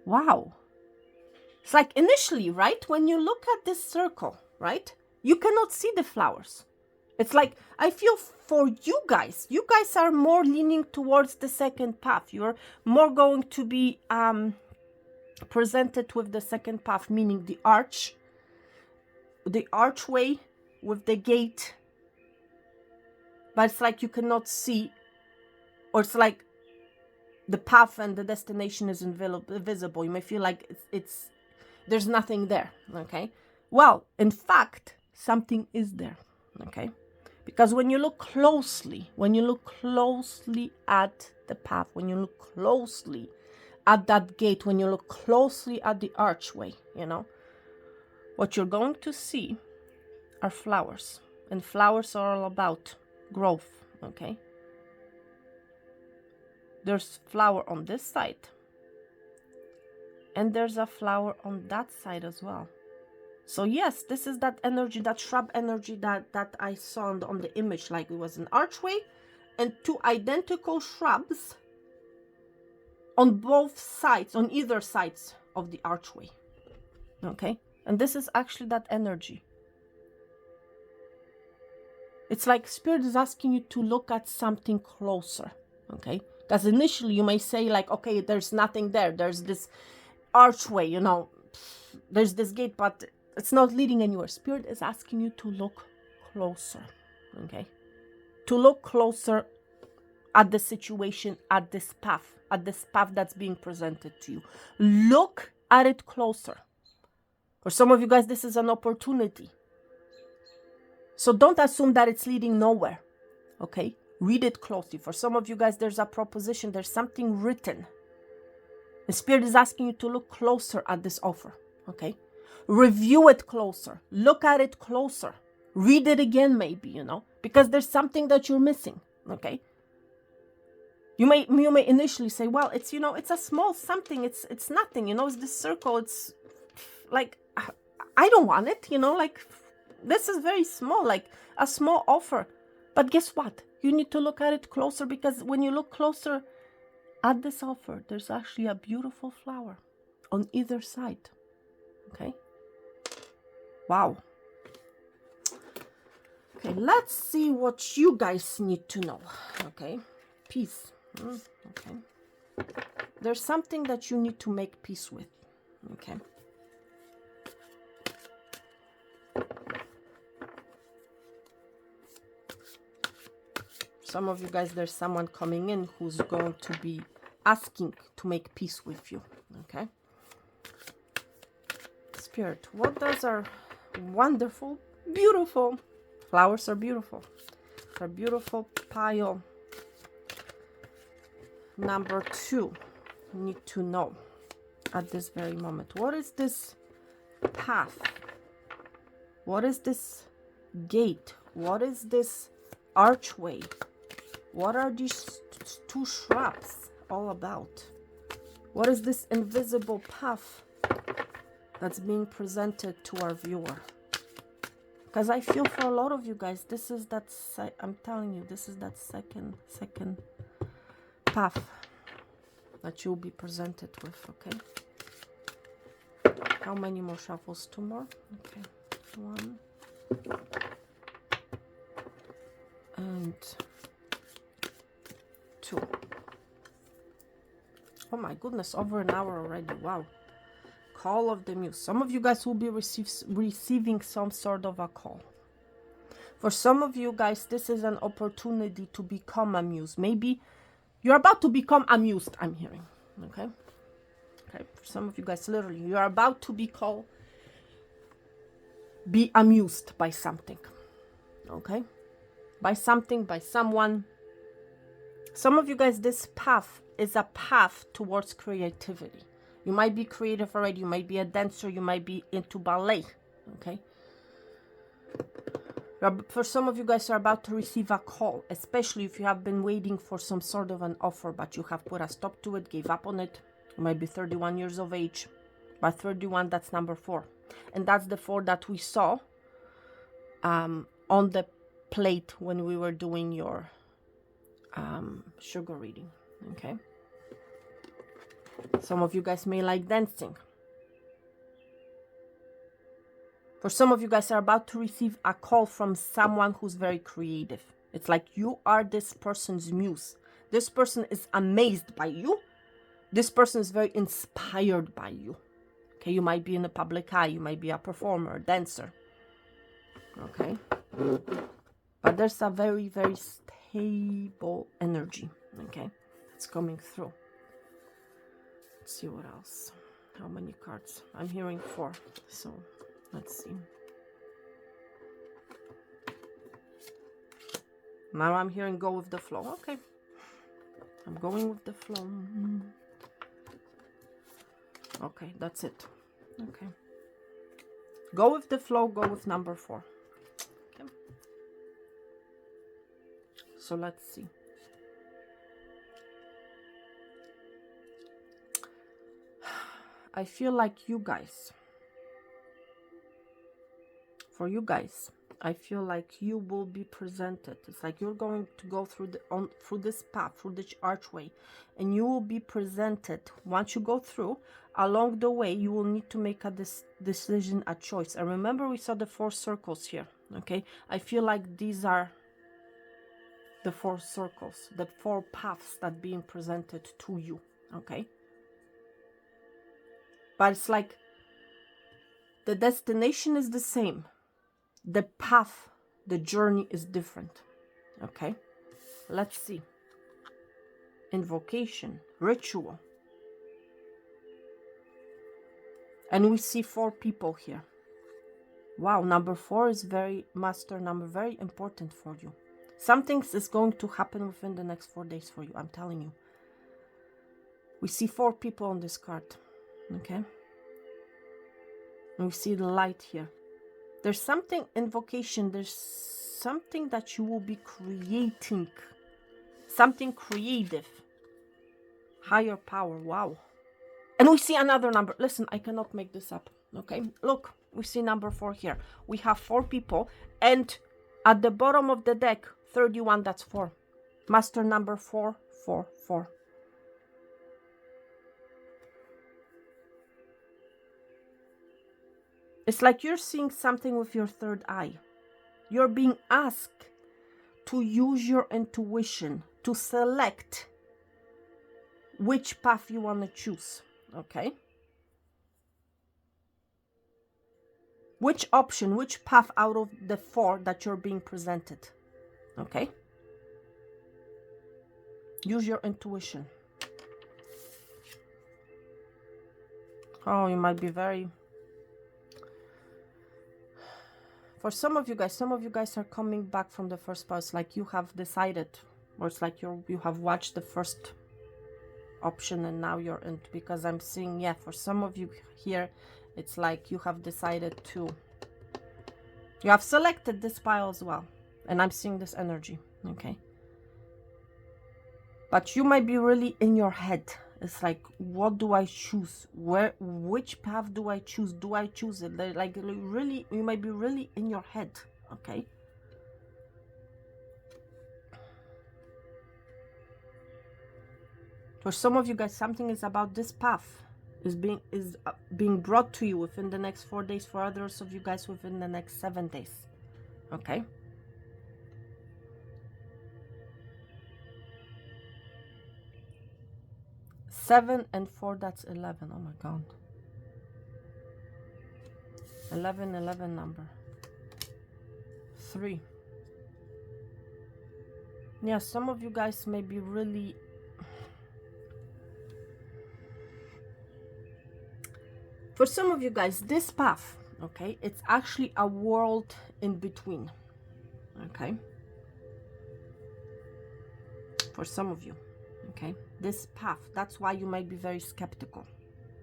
Wow. It's like initially, right? When you look at this circle, right? You cannot see the flowers. It's like, I feel for you guys are more leaning towards the second path. You're more going to be presented with the second path, meaning the archway with the gate. But it's like you cannot see, or it's like the path and the destination is invisible. You may feel like there's nothing there, okay? Well, in fact, something is there, okay? Because when you look closely at the path, when you look closely at that gate, when you look closely at the archway, what you're going to see are flowers. And flowers are all about growth, okay? There's flower on this side. And there's a flower on that side as well. So yes, this is that energy, that shrub energy that I saw on the image, like it was an archway and two identical shrubs on both sides, on either sides of the archway. Okay? And this is actually that energy. It's like Spirit is asking you to look at something closer. Okay? Because initially you may say like, okay, there's nothing there. There's this archway, there's this gate, but it's not leading anywhere. Spirit is asking you to look closer. Okay? To look closer at the situation, at this path that's being presented to you. Look at it closer. For some of you guys, this is an opportunity. So don't assume that it's leading nowhere. Okay? Read it closely. For some of you guys, there's a proposition, there's something written. The Spirit is asking you to look closer at this offer. Okay? Review it closer. Look at it closer. Read it again, maybe, because there's something that you're missing. Okay? You may initially say, well, it's, it's a small something. It's nothing, it's this circle. It's like, I don't want it, like, this is very small, like a small offer. But guess what? You need to look at it closer, because when you look closer at this offer, there's actually a beautiful flower on either side. Okay? Wow. Okay, let's see what you guys need to know. Okay? Peace. Okay. There's something that you need to make peace with. Okay? Some of you guys, there's someone coming in who's going to be asking to make peace with you. Okay? Spirit, what does our wonderful, beautiful, flowers are beautiful. Our beautiful pile number 2 need to know at this very moment? What is this path? What is this gate? What is this archway? What are these two shrubs all about? What is this invisible path that's being presented to our viewer? Because I feel for a lot of you guys, this is that, I'm telling you, this is that second path that you'll be presented with, okay? How many more shuffles? 2 more? Okay. 1. And 2. Oh my goodness, over an hour already. Wow. Call of the Muse. Some of you guys will be receiving some sort of a call. For some of you guys, this is an opportunity to become a muse. Maybe you're about to become amused, I'm hearing. Okay? Okay. For some of you guys, literally, you're about to be amused by something. Okay? By something, by someone. Some of you guys, this path is a path towards creativity. You might be creative already. You might be a dancer. You might be into ballet. Okay? For some of you guys are about to receive a call, especially if you have been waiting for some sort of an offer, but you have put a stop to it, gave up on it. You might be 31 years of age. By 31, that's number 4. And that's the 4 that we saw on the plate when we were doing your sugar reading. Okay? Some of you guys may like dancing. For some of you guys are about to receive a call from someone who's very creative. It's like you are this person's muse. This person is amazed by you. This person is very inspired by you. Okay, you might be in the public eye. You might be a performer, a dancer. Okay. But there's a very, very stable energy. Okay. It's coming through. Let's see what else. How many cards? I'm hearing 4. So let's see. Now I'm hearing go with the flow. Okay. I'm going with the flow. Okay, that's it. Okay. Go with the flow. Go with number 4. Okay. So let's see. I feel like you guys, for you guys, I feel like you will be presented. It's like you're going to go through through this path, through this archway, and you will be presented. Once you go through, along the way, you will need to make a decision, a choice. And remember, we saw the 4 circles here. Okay, I feel like these are the 4 circles, the 4 paths that being presented to you. Okay. But it's like the destination is the same. The path, the journey is different. Okay? Let's see. Invocation, ritual. And we see 4 people here. Wow, number 4 is master number, very important for you. Something is going to happen within the next 4 days for you, I'm telling you. We see 4 people on this card. Okay, and we see the light here. There's something, invocation, there's something that you will be creating, something creative, higher power. Wow. And we see another number. Listen, I cannot make this up. Okay, look, we see number 4 here. We have 4 people, and at the bottom of the deck, 31, that's 4. Master number 4, 4, 4. It's like you're seeing something with your third eye. You're being asked to use your intuition to select which path you want to choose. Okay? Which option, which path out of the 4 that you're being presented. Okay? Use your intuition. Oh, you might be very... For some of you guys are coming back from the first part. It's like you have decided, or it's like you have watched the first option and now you're in, because I'm seeing, yeah, for some of you here, it's like you have decided to, you have selected this pile as well. And I'm seeing this energy, okay? But you might be really in your head. It's like, what do I choose? Which path do I choose? Do I choose it? Like really, you might be really in your head, okay? For some of you guys, something is about this path is being brought to you within the next 4 days. For others of you guys, within the next 7 days, okay? Seven and 4, that's 11. Oh my God. 11 number. 3. Yeah, some of you guys may be really... For some of you guys, this path, okay, it's actually a world in between, okay? For some of you, okay? This path, that's why you might be very skeptical.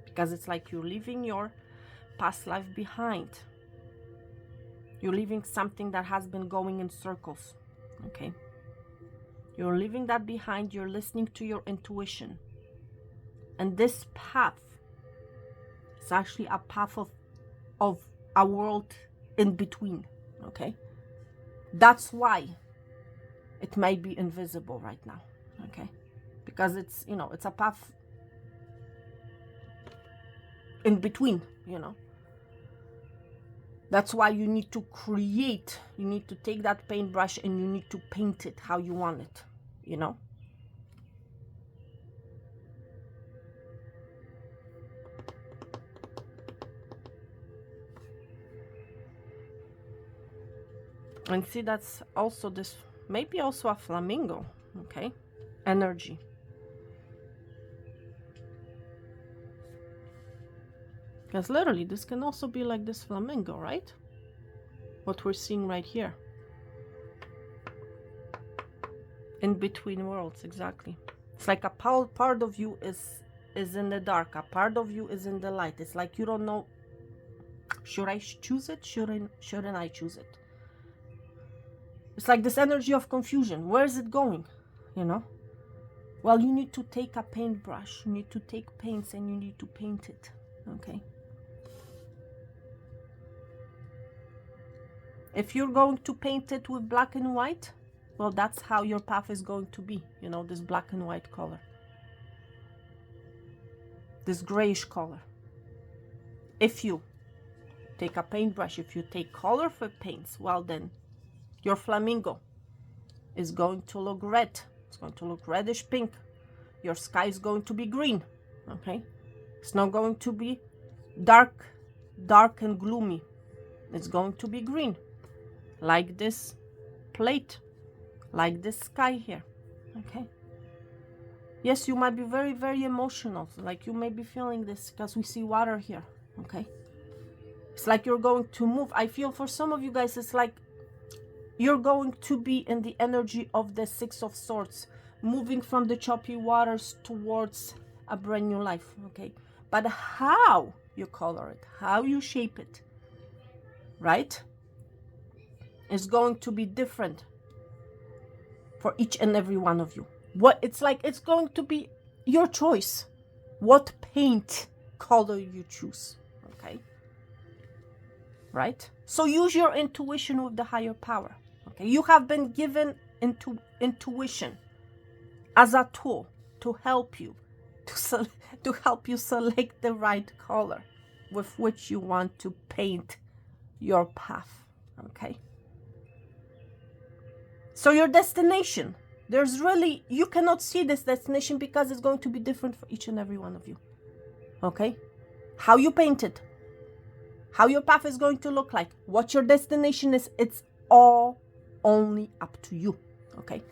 Because it's like you're leaving your past life behind. You're leaving something that has been going in circles, okay? You're leaving that behind. You're listening to your intuition. And this path is actually a path of a world in between, okay? That's why it might be invisible right now, okay? Because it's, you know, it's a path in between, you know. That's why you need to create, you need to take that paintbrush and you need to paint it how you want it, you know. And see, that's also this, maybe also a flamingo, okay? Energy. Because literally, this can also be like this flamingo, right? What we're seeing right here. In between worlds, exactly. It's like a part of you is in the dark. A part of you is in the light. It's like you don't know, should I choose it? Shouldn't I choose it? It's like this energy of confusion. Where is it going? You know? Well, you need to take a paintbrush. You need to take paints and you need to paint it. Okay? If you're going to paint it with black and white, well, that's how your path is going to be. You know, this black and white color. This grayish color. If you take a paintbrush, if you take colorful paints, well then, your flamingo is going to look red. It's going to look reddish pink. Your sky is going to be green, okay? It's not going to be dark and gloomy. It's going to be green, like this plate, like this sky here, okay? Yes, you might be very, very emotional. Like you may be feeling this because we see water here, okay? It's like you're going to move. I feel for some of you guys, it's like you're going to be in the energy of the Six of Swords, moving from the choppy waters towards a brand new life, okay? But how you color it, how you shape it, right, is going to be different for each and every one of you. What it's like, it's going to be your choice, what paint color you choose, okay? Right? So use your intuition with the higher power. Okay, you have been given intuition as a tool to help you to help you select the right color with which you want to paint your path. Okay. So your destination, there's really, you cannot see this destination because it's going to be different for each and every one of you. Okay? How you paint it, how your path is going to look like, what your destination is, it's all only up to you, okay?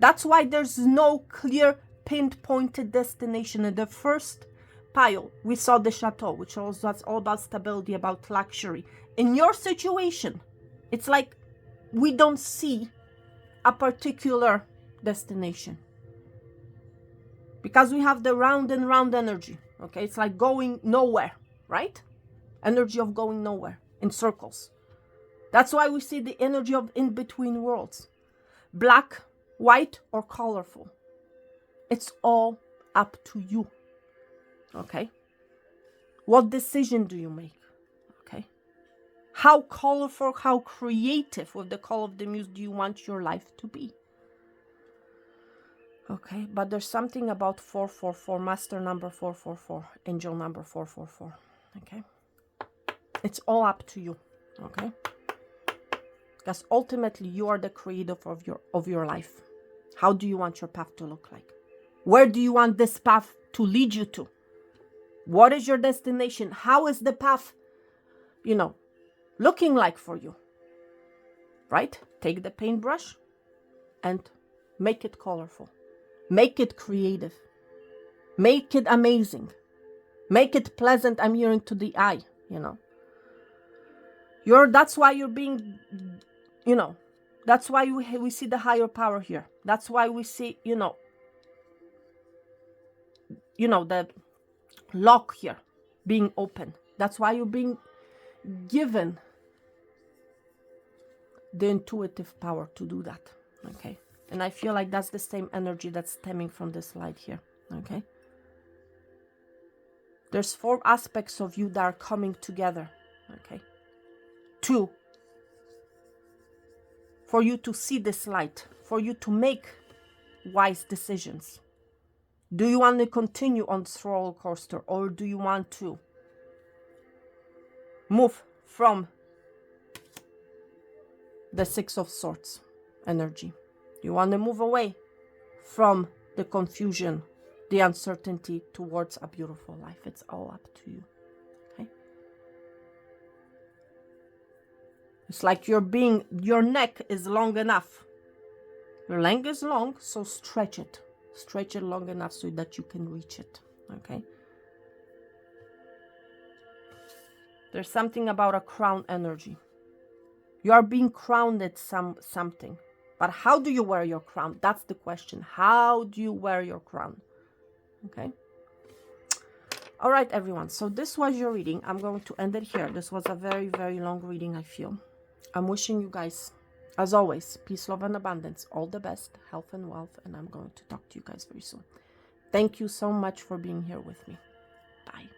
That's why there's no clear pinpointed destination. In the first pile, we saw the chateau, which was that's all about stability, about luxury. In your situation, it's like we don't see a particular destination because we have the round and round energy, okay? It's like going nowhere, right? Energy of going nowhere in circles. That's why we see the energy of in-between worlds. Black, white, or colorful. It's all up to you. Okay? What decision do you make? Okay? How colorful, how creative with the call of the muse do you want your life to be? Okay, but there's something about 444, master number 444, angel number 444. Okay? It's all up to you. Okay? Because ultimately you are the creator of your life. How do you want your path to look like? Where do you want this path to lead you to? What is your destination? How is the path, looking like for you? Right? Take the paintbrush and make it colorful. Make it creative. Make it amazing. Make it pleasant, I'm hearing, to the eye, That's why you're being, that's why we see the higher power here. That's why we see, the lock here being open. That's why you're being given the intuitive power to do that. Okay? And I feel like that's the same energy that's stemming from this light here. Okay? There's 4 aspects of you that are coming together. Okay? 2, for you to see this light, for you to make wise decisions. Do you want to continue on this roller coaster, or do you want to move from the 6 of Swords energy? You want to move away from the confusion, the uncertainty, towards a beautiful life. It's all up to you. Okay? It's like your neck is long enough. Your leg is long, so stretch it. Stretch it long enough so that you can reach it. Okay? There's something about a crown energy. You are being crowned at something. But how do you wear your crown? That's the question. How do you wear your crown? Okay? All right, everyone. So this was your reading. I'm going to end it here. This was a very, very long reading, I feel. I'm wishing you guys, as always, peace, love, and abundance. All the best, health and wealth. And I'm going to talk to you guys very soon. Thank you so much for being here with me. Bye.